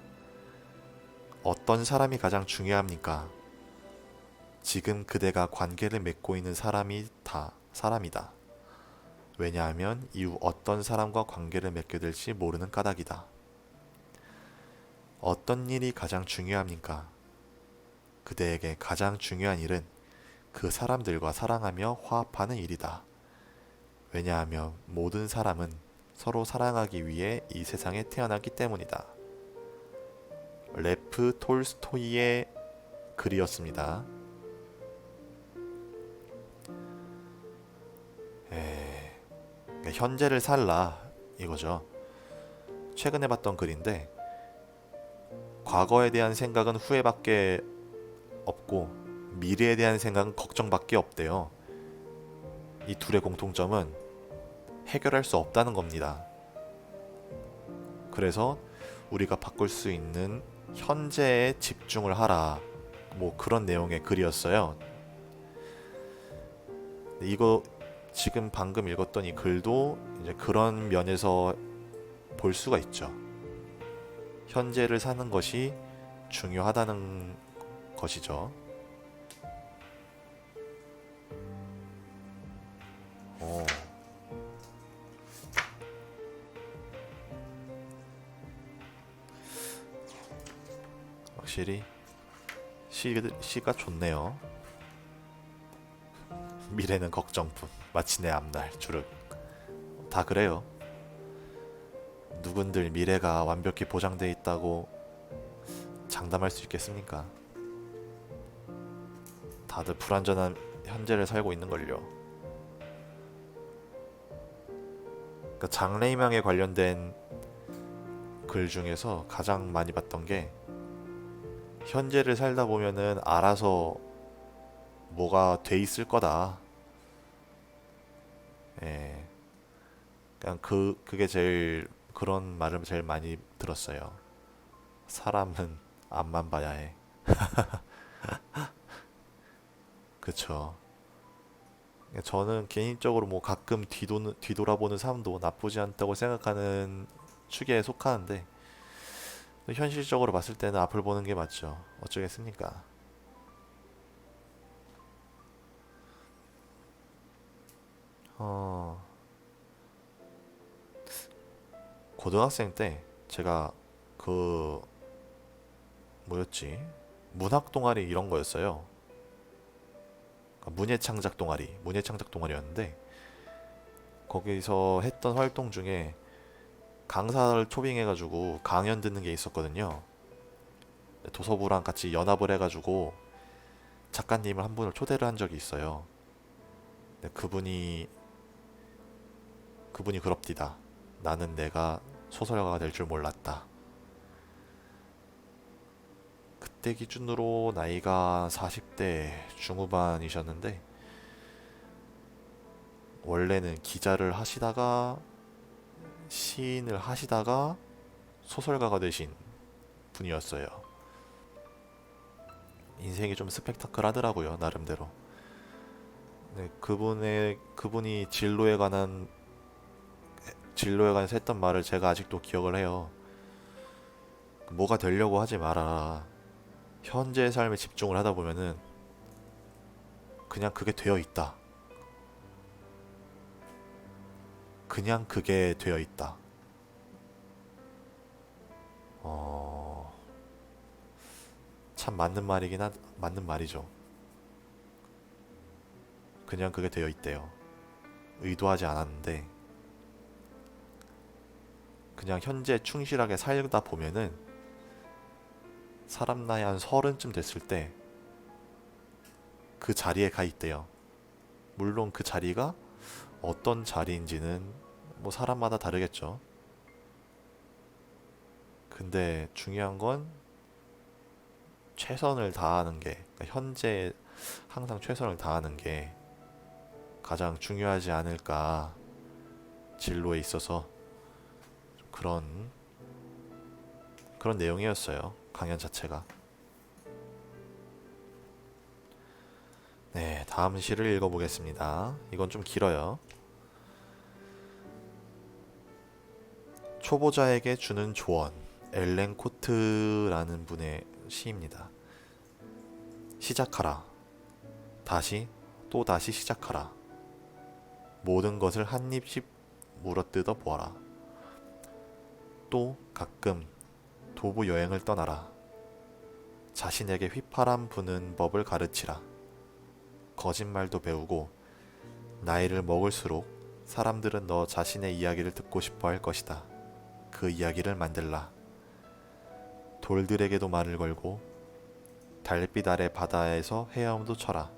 어떤 사람이 가장 중요합니까? 지금 그대가 관계를 맺고 있는 사람이 다 사람이다. 왜냐하면 이후 어떤 사람과 관계를 맺게 될지 모르는 까닭이다. 어떤 일이 가장 중요합니까? 그대에게 가장 중요한 일은 그 사람들과 사랑하며 화합하는 일이다. 왜냐하면 모든 사람은 서로 사랑하기 위해 이 세상에 태어났기 때문이다. 레프 톨스토이의 글이었습니다. 그러니까 현재를 살라 이거죠. 최근에 봤던 글인데 과거에 대한 생각은 후회밖에 없고 미래에 대한 생각은 걱정밖에 없대요. 이 둘의 공통점은 해결할 수 없다는 겁니다. 그래서 우리가 바꿀 수 있는 현재에 집중을 하라. 뭐 그런 내용의 글이었어요. 이거 지금 방금 읽었던 이 글도 이제 그런 면에서 볼 수가 있죠. 현재를 사는 것이 중요하다는 것이죠. 오. 확실히 시가 좋네요. 미래는 걱정뿐 마치 내 앞날 주륵. 다 그래요. 누군들 미래가 완벽히 보장돼 있다고 장담할 수 있겠습니까? 다들 불완전한 현재를 살고 있는걸요. 그러니까 장래희망에 관련된 글 중에서 가장 많이 봤던 게 현재를 살다 보면은 알아서 뭐가 돼 있을 거다. 예. 그냥 그게 제일 그런 말을 제일 많이 들었어요. 사람은 앞만 봐야 해. 그쵸. 저는 개인적으로 뭐 가끔 뒤돌아보는 삶도 나쁘지 않다고 생각하는 축에 속하는데 현실적으로 봤을 때는 앞을 보는 게 맞죠. 어쩌겠습니까? 어, 고등학생 때 제가 그 뭐였지? 문학 동아리 이런 거였어요. 그러니까 문예창작 동아리였는데 거기서 했던 활동 중에 강사를 초빙해가지고 강연 듣는 게 있었거든요. 도서부랑 같이 연합을 해가지고 작가님을 한 분을 초대를 한 적이 있어요. 근데 그분이 그럽디다. 나는 내가 소설가가 될 줄 몰랐다. 그때 기준으로 나이가 40대 중후반이셨는데 원래는 기자를 하시다가 시인을 하시다가 소설가가 되신 분이었어요. 인생이 좀 스펙타클하더라고요, 나름대로. 네, 그분이 진로에 관해서 했던 말을 제가 아직도 기억을 해요. 뭐가 되려고 하지 마라. 현재의 삶에 집중을 하다 보면은 그냥 그게 되어 있다. 그냥 그게 되어 있다. 어, 참 맞는 말이죠. 그냥 그게 되어 있대요. 의도하지 않았는데 그냥 현재 충실하게 살다 보면은 사람 나이 한 30쯤 됐을 때 그 자리에 가 있대요. 물론 그 자리가 어떤 자리인지는 뭐 사람마다 다르겠죠. 근데 중요한 건 최선을 다하는 게, 그러니까 현재 항상 최선을 다하는 게 가장 중요하지 않을까. 진로에 있어서 그런 내용이었어요. 강연 자체가. 네, 다음 시를 읽어보겠습니다. 이건 좀 길어요. 초보자에게 주는 조언. 엘렌 코트라는 분의 시입니다. 시작하라. 다시 또 다시 시작하라. 모든 것을 한 입씩 물어뜯어 보아라. 또 가끔 도부 여행을 떠나라. 자신에게 휘파람 부는 법을 가르치라. 거짓말도 배우고 나이를 먹을수록 사람들은 너 자신의 이야기를 듣고 싶어 할 것이다. 그 이야기를 만들라. 돌들에게도 말을 걸고 달빛 아래 바다에서 헤엄도 쳐라.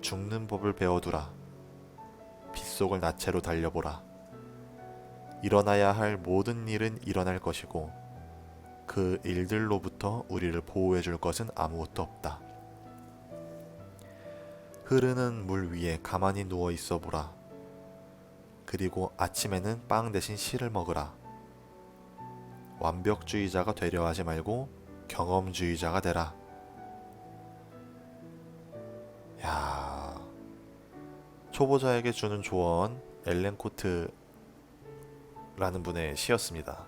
죽는 법을 배워두라. 빗속을 나체로 달려보라. 일어나야 할 모든 일은 일어날 것이고 그 일들로부터 우리를 보호해 줄 것은 아무것도 없다. 흐르는 물 위에 가만히 누워 있어 보라. 그리고 아침에는 빵 대신 씨를 먹으라. 완벽주의자가 되려 하지 말고 경험주의자가 되라. 야, 초보자에게 주는 조언, 엘렌 코트라는 분의 시였습니다.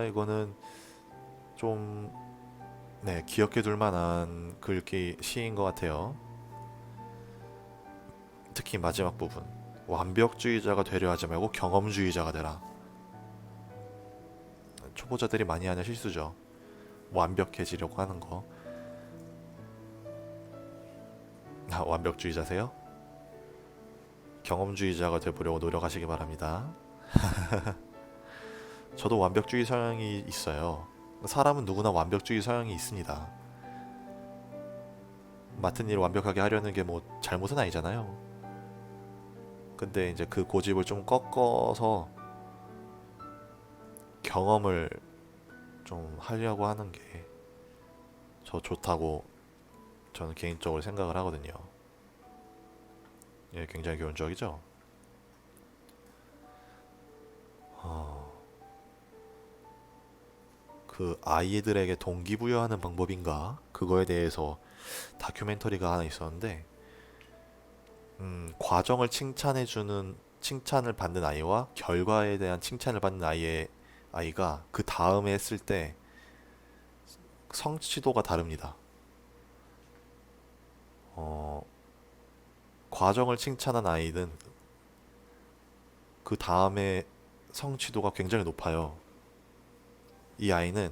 이거는 좀, 네, 기억해 둘 만한 글귀 시인 것 같아요. 특히 마지막 부분. 완벽주의자가 되려 하지 말고 경험주의자가 되라. 초보자들이 많이 하는 실수죠. 완벽해지려고 하는 거. 완벽주의자세요? 경험주의자가 되보려고 노력하시기 바랍니다. 저도 완벽주의 성향이 있어요. 사람은 누구나 완벽주의 성향이 있습니다. 맡은 일 완벽하게 하려는 게 뭐 잘못은 아니잖아요. 근데 이제 그 고집을 좀 꺾어서 경험을 좀 하려고 하는 게 저 좋다고 저는 개인적으로 생각을 하거든요. 예, 굉장히 교훈적이죠. 어, 그 아이들에게 동기부여하는 방법인가? 그거에 대해서 다큐멘터리가 하나 있었는데, 과정을 칭찬을 받는 아이와 결과에 대한 칭찬을 받는 아이가 그 다음에 했을 때 성취도가 다릅니다. 어, 과정을 칭찬한 아이는 그 다음에 성취도가 굉장히 높아요. 이 아이는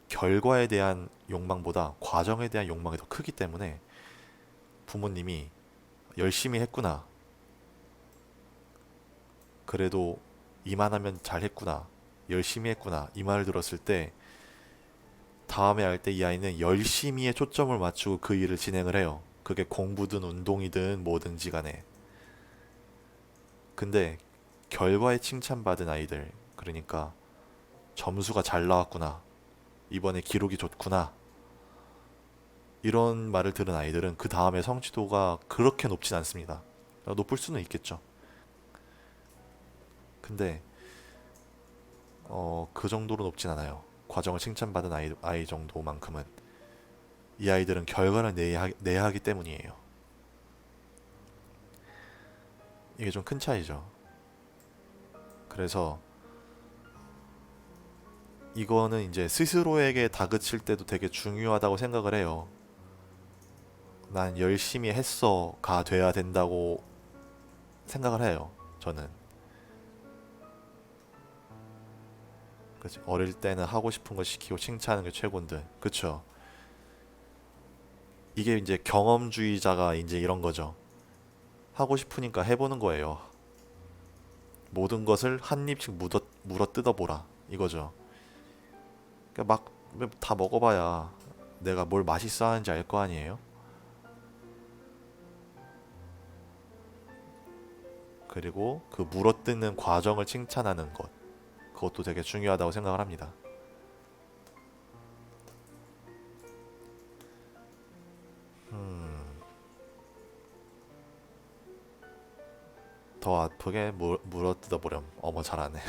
결과에 대한 욕망보다 과정에 대한 욕망이 더 크기 때문에 부모님이 열심히 했구나. 그래도 이만하면 잘했구나. 열심히 했구나. 이 말을 들었을 때 다음에 할 때 이 아이는 열심히에 초점을 맞추고 그 일을 진행을 해요. 그게 공부든 운동이든 뭐든지 간에. 근데 결과에 칭찬받은 아이들, 그러니까 점수가 잘 나왔구나. 이번에 기록이 좋구나. 이런 말을 들은 아이들은 그 다음에 성취도가 그렇게 높진 않습니다. 높을 수는 있겠죠. 근데 그 정도로 높진 않아요. 과정을 칭찬받은 아이 정도만큼은 이 아이들은 결과를 내야 하기 때문이에요. 이게 좀 큰 차이죠. 그래서 이거는 이제 스스로에게 다그칠 때도 되게 중요하다고 생각을 해요. 난 열심히 했어가 돼야 된다고 생각을 해요. 저는. 그치? 어릴 때는 하고 싶은 거 시키고 칭찬하는 게 최고인데, 그쵸? 이게 이제 경험주의자가 이제 이런 거죠. 하고 싶으니까 해보는 거예요. 모든 것을 한 입씩 물어 뜯어보라. 이거죠. 그러니까 막 다 먹어봐야 내가 뭘 맛있어 하는지 알 거 아니에요? 그리고 그 물어뜯는 과정을 칭찬하는 것. 그것도 되게 중요하다고 생각을 합니다. 더 아프게 물어뜯어 보렴. 어머 잘하네.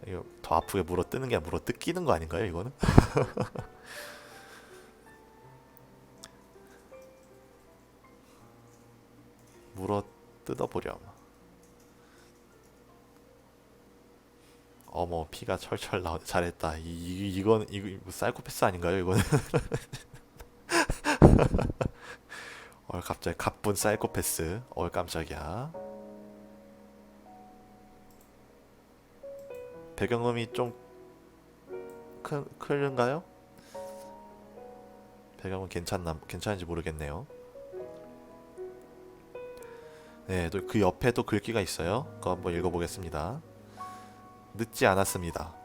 이거 더 아프게 물어뜯는 게 아니라 물어뜯기는 거 아닌가요, 이거는? 물어뜯어 보렴. 어머 피가 철철 나오네. 잘했다. 이거 사이코패스 아닌가요, 이거는? 갑자기 가쁜 사이코패스. 깜짝이야. 배경음이 좀 큰가요? 배경음 괜찮은지 모르겠네요. 네, 또 그 옆에 또 글귀가 있어요. 그거 한번 읽어보겠습니다. 늦지 않았습니다.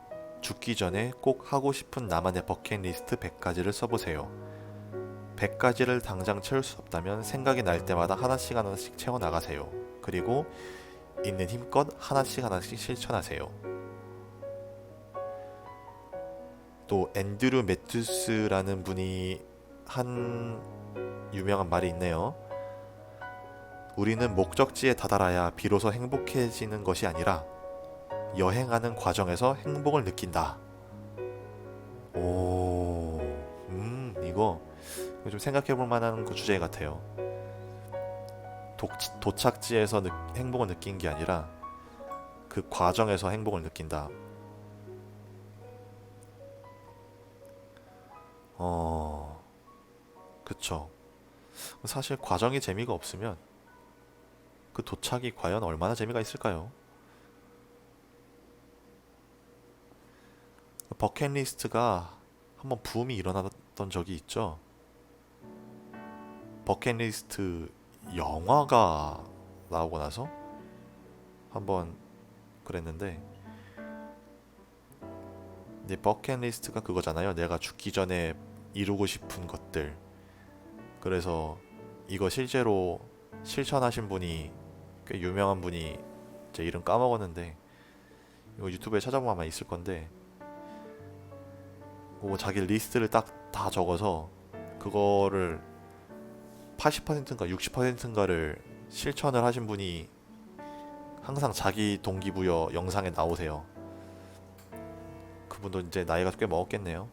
죽기 전에 꼭 하고 싶은 나만의 버킷리스트 100가지를 써보세요. 100가지를 당장 채울 수 없다면 생각이 날 때마다 하나씩 채워나가세요. 그리고 있는 힘껏 하나씩 실천하세요. 또 앤드류 매튜스라는 분이 한 유명한 말이 있네요. 우리는 목적지에 다다라야 비로소 행복해지는 것이 아니라 여행하는 과정에서 행복을 느낀다. 오, 이거 좀 생각해 볼 만한 그 주제 같아요. 도착지에서 행복을 느낀 게 아니라 그 과정에서 행복을 느낀다. 그쵸. 사실 과정이 재미가 없으면 그 도착이 과연 얼마나 재미가 있을까요? 버킷리스트가 한번 붐이 일어났던 적이 있죠. 버킷리스트 영화가 나오고 나서 한번 그랬는데, 이제 버킷리스트가 그거잖아요. 내가 죽기 전에 이루고 싶은 것들. 그래서 이거 실제로 실천하신 분이 꽤 유명한 분이, 제 이름 까먹었는데 이거 유튜브에 찾아보면 아마 있을 건데, 뭐 자기 리스트를 딱 다 적어서 그거를 80%인가 60%인가를 실천을 하신 분이 항상 자기 동기부여 영상에 나오세요. 그분도 이제 나이가 꽤 먹었겠네요.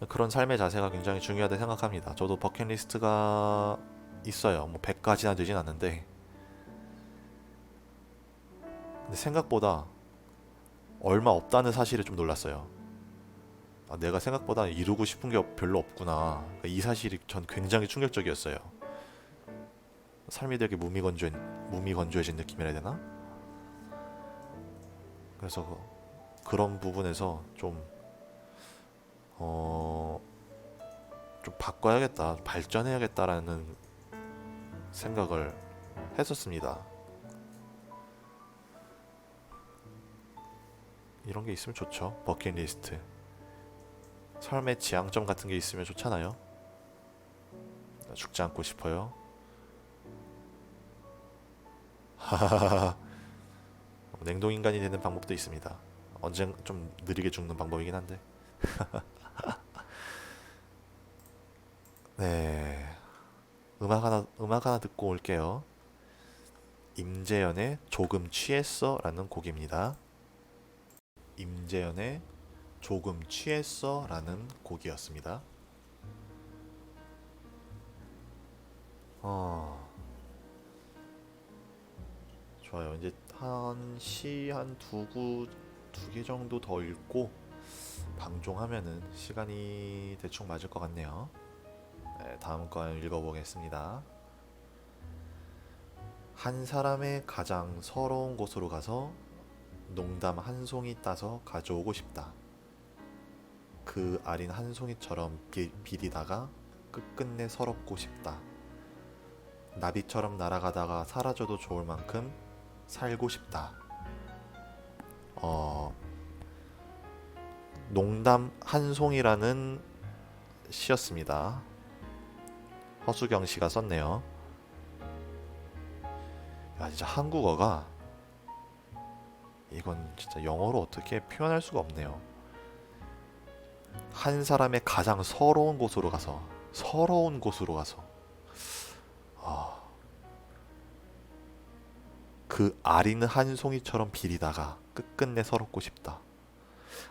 그런 삶의 자세가 굉장히 중요하다고 생각합니다. 저도 버킷리스트가 있어요. 뭐 100가지나 되진 않는데, 근데 생각보다 얼마 없다는 사실에 좀 놀랐어요. 내가 생각보다 이루고 싶은 게 별로 없구나. 이 사실이 전 굉장히 충격적이었어요. 삶이 되게 무미건조해진 느낌이라 해야 되나? 그래서 그런 부분에서 좀 바꿔야겠다, 발전해야겠다라는 생각을 했었습니다. 이런 게 있으면 좋죠. 버킷리스트. 삶의 지향점 같은 게 있으면 좋잖아요. 죽지 않고 싶어요. 냉동인간이 되는 방법도 있습니다. 언젠 좀 느리게 죽는 방법이긴 한데. 네, 음악 하나 듣고 올게요. 임재현의 조금 취했어라는 곡입니다. 임재현의 조금 취했어라는 곡이었습니다. 좋아요. 이제 한 시 한 두 개 정도 더 읽고 방종하면은 시간이 대충 맞을 것 같네요. 네, 다음 건 읽어보겠습니다. 한 사람의 가장 서러운 곳으로 가서 농담 한 송이 따서 가져오고 싶다. 그 아린 한 송이처럼 비리다가 끝끝내 서럽고 싶다. 나비처럼 날아가다가 사라져도 좋을 만큼 살고 싶다. 농담 한 송이라는 시였습니다. 허수경 씨가 썼네요. 야, 진짜 한국어가 이건 진짜 영어로 어떻게 표현할 수가 없네요. 한 사람의 가장 서러운 곳으로 가서 그 아린 한 송이처럼 비리다가 끝끝내 서럽고 싶다.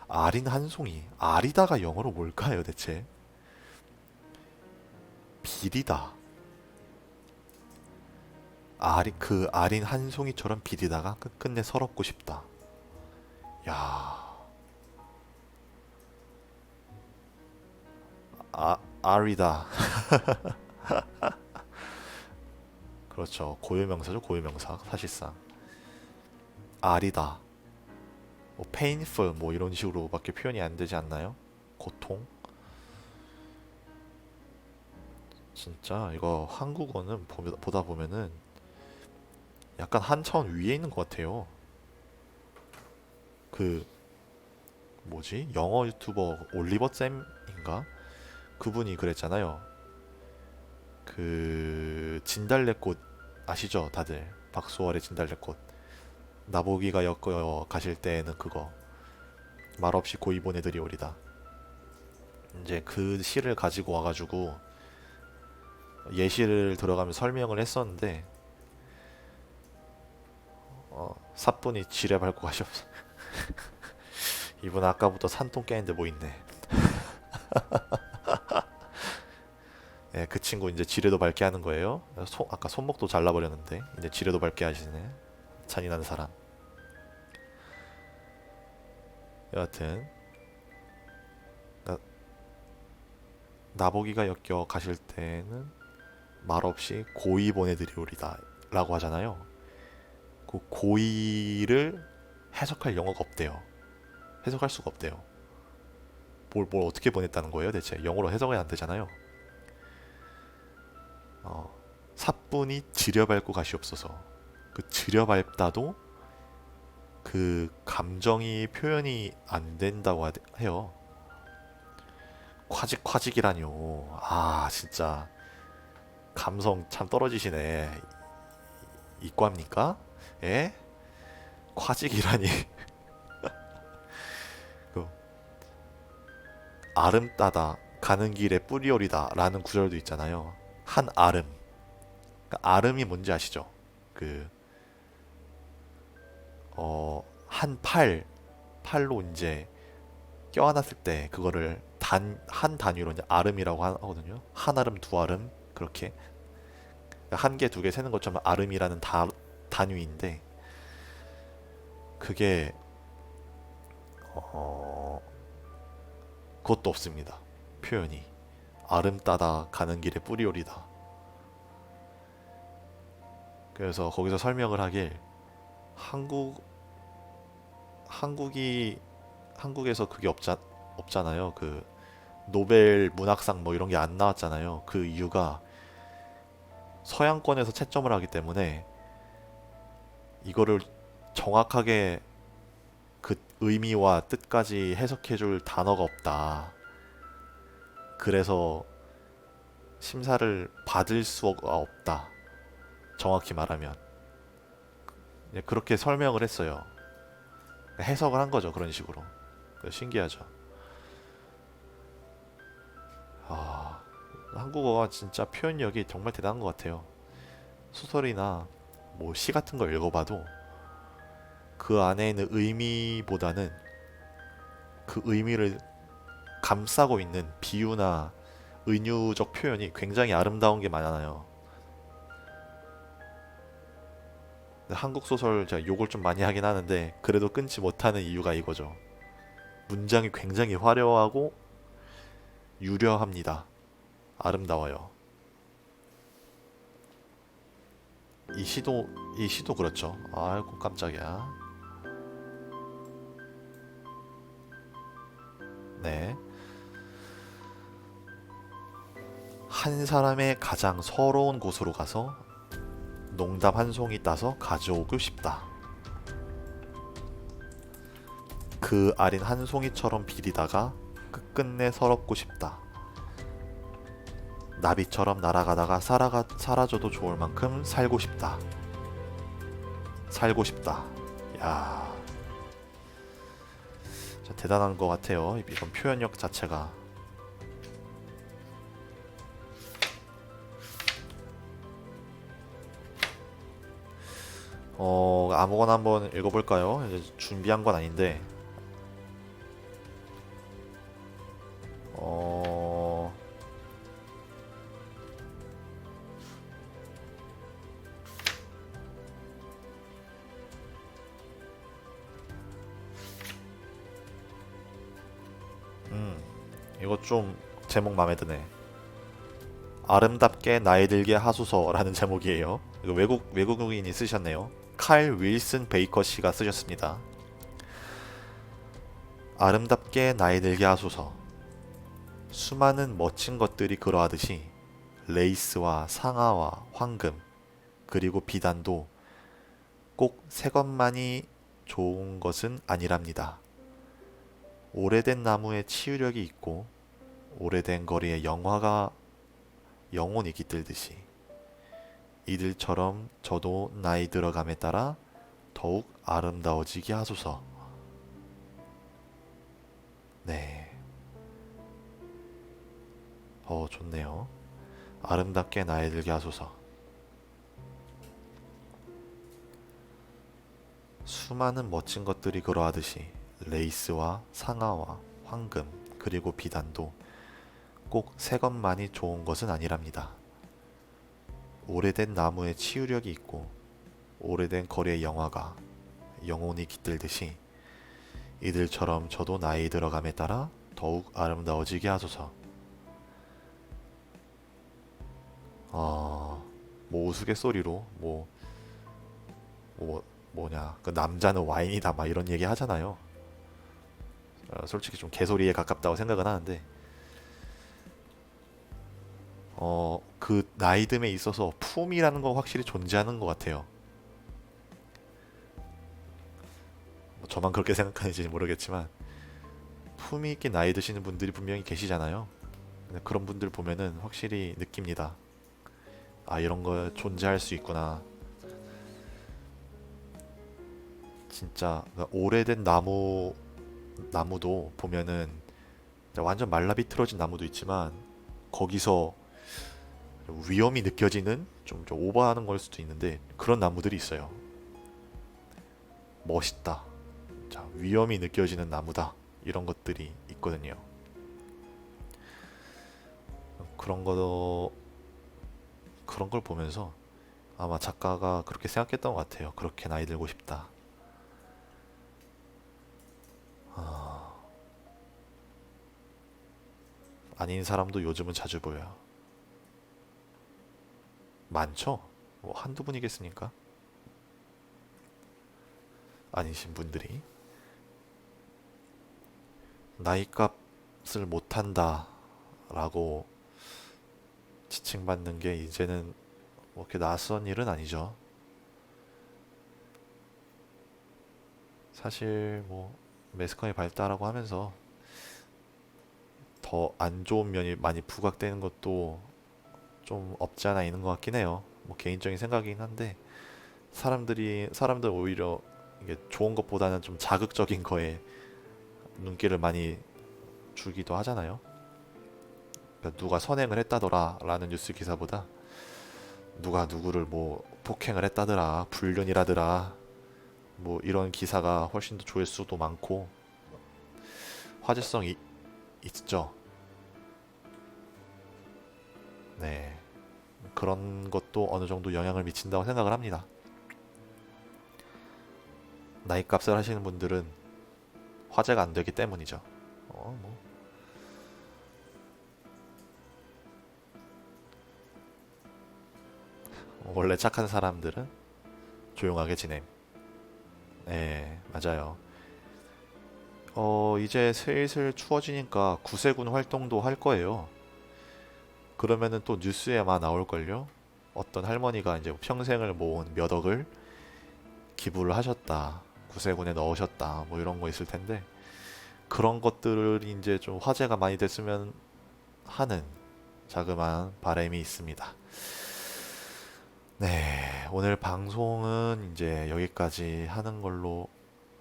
아린 한 송이, 아리다가 영어로 뭘까요 대체? 비리다. 그 아린 한 송이처럼 비리다가 끝끝내 서럽고 싶다. 야, 아리다. 그렇죠. 고유명사죠, 고유명사. 사실상 아리다, 뭐 painful 뭐 이런 식으로밖에 표현이 안 되지 않나요? 고통. 진짜 이거 한국어는 보다 보면은 약간 한 차원 위에 있는 것 같아요. 그 뭐지? 영어 유튜버 올리버 쌤인가? 그분이 그랬잖아요. 그 진달래꽃 아시죠? 다들 박소월의 진달래꽃. 나보기가 엮어 가실 때는 그거 말없이 고이 보내드리 오리다. 이제 그 시를 가지고 와가지고 예시를 들어가며 설명을 했었는데 사뿐히 지뢰 밟고 가셨어. 이분 아까부터 산통 깨는데 뭐 있네. 예, 그 친구 이제 지뢰도 밟게 하는 거예요. 아까 손목도 잘라버렸는데 이제 지뢰도 밟게 하시네. 잔인한 사람. 여하튼 나보기가 엮여 가실 때는 말없이 고이 보내드리오리다 라고 하잖아요. 그 고이를 해석할 영어가 없대요. 해석할 수가 없대요. 뭘 어떻게 보냈다는 거예요 대체? 영어로 해석이 안 되잖아요. 사뿐히 지려밟고 가시옵소서. 그 지려밟다도 그 감정이 표현이 안 된다고 해요. 콰직콰직이라뇨. 아 진짜 감성 참 떨어지시네. 이과입니까? 예? 콰직이라니. 그 아름 따다 가는 길에 뿌리오리다 라는 구절도 있잖아요. 한 아름. 그러니까 아름이 뭔지 아시죠? 그 한 팔로 이제 껴안았을 때 그거를 한 단위로 이제 아름이라고 하거든요. 한 아름, 두 아름 그렇게 그러니까 한 개, 두 개 세는 것처럼 아름이라는 단위인데 그게 그것도 없습니다. 표현이 아름 따다 가는 길에 뿌리 오리다. 그래서 거기서 설명을 하길 한국이 한국에서 그게 없잖아요. 그 노벨 문학상 뭐 이런 게 안 나왔잖아요. 그 이유가 서양권에서 채점을 하기 때문에 이거를 정확하게 그 의미와 뜻까지 해석해줄 단어가 없다. 그래서 심사를 받을 수가 없다. 정확히 말하면. 그렇게 설명을 했어요. 해석을 한 거죠. 그런 식으로. 신기하죠. 아, 한국어가 진짜 표현력이 정말 대단한 것 같아요. 소설이나 뭐 시 같은 걸 읽어봐도 그 안에 있는 의미보다는 그 의미를 감싸고 있는 비유나 은유적 표현이 굉장히 아름다운 게 많아요. 한국 소설 제가 욕을 좀 많이 하긴 하는데 그래도 끊지 못하는 이유가 이거죠. 문장이 굉장히 화려하고 유려합니다. 아름다워요. 이 시도 그렇죠. 아이고 깜짝이야. 네. 한 사람의 가장 서러운 곳으로 가서 농담 한 송이 따서 가져오고 싶다. 그 알인 한 송이처럼 비리다가 끝끝내 서럽고 싶다. 나비처럼 날아가다가 사라져도 좋을 만큼 살고 싶다. 살고 싶다. 야, 진짜 대단한 것 같아요. 이런 표현력 자체가. 아무거나 한번 읽어볼까요? 이제 준비한 건 아닌데. 어, 이거 좀 제목 마음에 드네. 아름답게 나이 들게 하소서라는 제목이에요. 이거 외국인이 쓰셨네요. 칼 윌슨 베이커 씨가 쓰셨습니다. 아름답게 나이 들게 하소서. 수많은 멋진 것들이 그러하듯이 레이스와 상아와 황금 그리고 비단도 꼭 새 것만이 좋은 것은 아니랍니다. 오래된 나무에 치유력이 있고 오래된 거리에 영화가 영혼이 깃들듯이 이들처럼 저도 나이 들어감에 따라 더욱 아름다워지게 하소서. 네. 좋네요. 아름답게 나이 들게 하소서. 수많은 멋진 것들이 그러하듯이 레이스와 상아와 황금 그리고 비단도 꼭 새 것만이 좋은 것은 아니랍니다. 오래된 나무에 치유력이 있고 오래된 거리의 영화가 영혼이 깃들듯이 이들처럼 저도 나이 들어감에 따라 더욱 아름다워지게 하소서. 뭐 우스갯소리로 뭐냐 그 남자는 와인이다 막 이런 얘기 하잖아요. 솔직히 좀 개소리에 가깝다고 생각은 하는데 그 나이듦에 있어서 품이라는 거 확실히 존재하는 것 같아요. 뭐 저만 그렇게 생각하는지 모르겠지만 품이 있게 나이 드시는 분들이 분명히 계시잖아요. 근데 그런 분들 보면은 확실히 느낍니다. 아, 이런 거 존재할 수 있구나. 진짜 오래된 나무도 보면은 완전 말라비틀어진 나무도 있지만 거기서 위험이 느껴지는 좀 오버하는 걸 수도 있는데 그런 나무들이 있어요. 멋있다. 자, 위험이 느껴지는 나무다. 이런 것들이 있거든요. 그런 걸 보면서 아마 작가가 그렇게 생각했던 것 같아요. 그렇게 나이 들고 싶다. 아닌 사람도 요즘은 자주 보여요. 많죠? 뭐 한두 분이겠습니까? 아니신 분들이 나이값을 못한다 라고 지칭받는 게 이제는 뭐 그렇게 낯선 일은 아니죠. 사실 뭐 매스컴이 발달하고 하면서 더 안 좋은 면이 많이 부각되는 것도 좀 없지 않아 있는 것 같긴 해요. 뭐 개인적인 생각이긴 한데 사람들 오히려 이게 좋은 것보다는 좀 자극적인 거에 눈길을 많이 주기도 하잖아요. 그러니까 누가 선행을 했다더라 라는 뉴스 기사보다 누가 누구를 뭐 폭행을 했다더라, 불륜이라더라, 뭐 이런 기사가 훨씬 더 조회수도 많고 화제성이 있죠. 네. 그런 것도 어느 정도 영향을 미친다고 생각을 합니다. 나이값을 하시는 분들은 화제가 안 되기 때문이죠. 뭐. 원래 착한 사람들은 조용하게 지냄. 네, 맞아요. 이제 슬슬 추워지니까 구세군 활동도 할 거예요. 그러면은 또 뉴스에 아마 나올걸요? 어떤 할머니가 이제 평생을 모은 몇 억을 기부를 하셨다. 구세군에 넣으셨다. 뭐 이런 거 있을 텐데 그런 것들이 이제 좀 화제가 많이 됐으면 하는 자그마한 바람이 있습니다. 네, 오늘 방송은 이제 여기까지 하는 걸로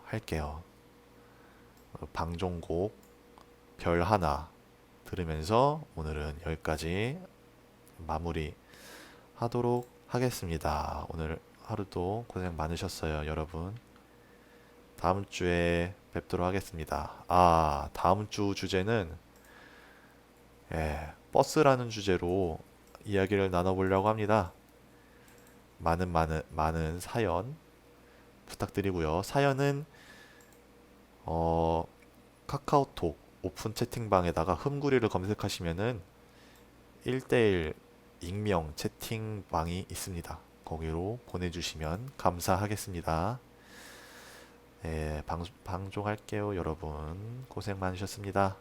할게요. 방종곡 별 하나 들으면서 오늘은 여기까지 마무리 하도록 하겠습니다. 오늘 하루도 고생 많으셨어요, 여러분. 다음 주에 뵙도록 하겠습니다. 다음 주 주제는 버스라는 주제로 이야기를 나눠보려고 합니다. 많은 사연 부탁드리고요. 사연은 카카오톡 오픈 채팅방에다가 흠구리를 검색하시면은 1대1 익명 채팅방이 있습니다. 거기로 보내주시면 감사하겠습니다. 방종할게요, 여러분. 고생 많으셨습니다.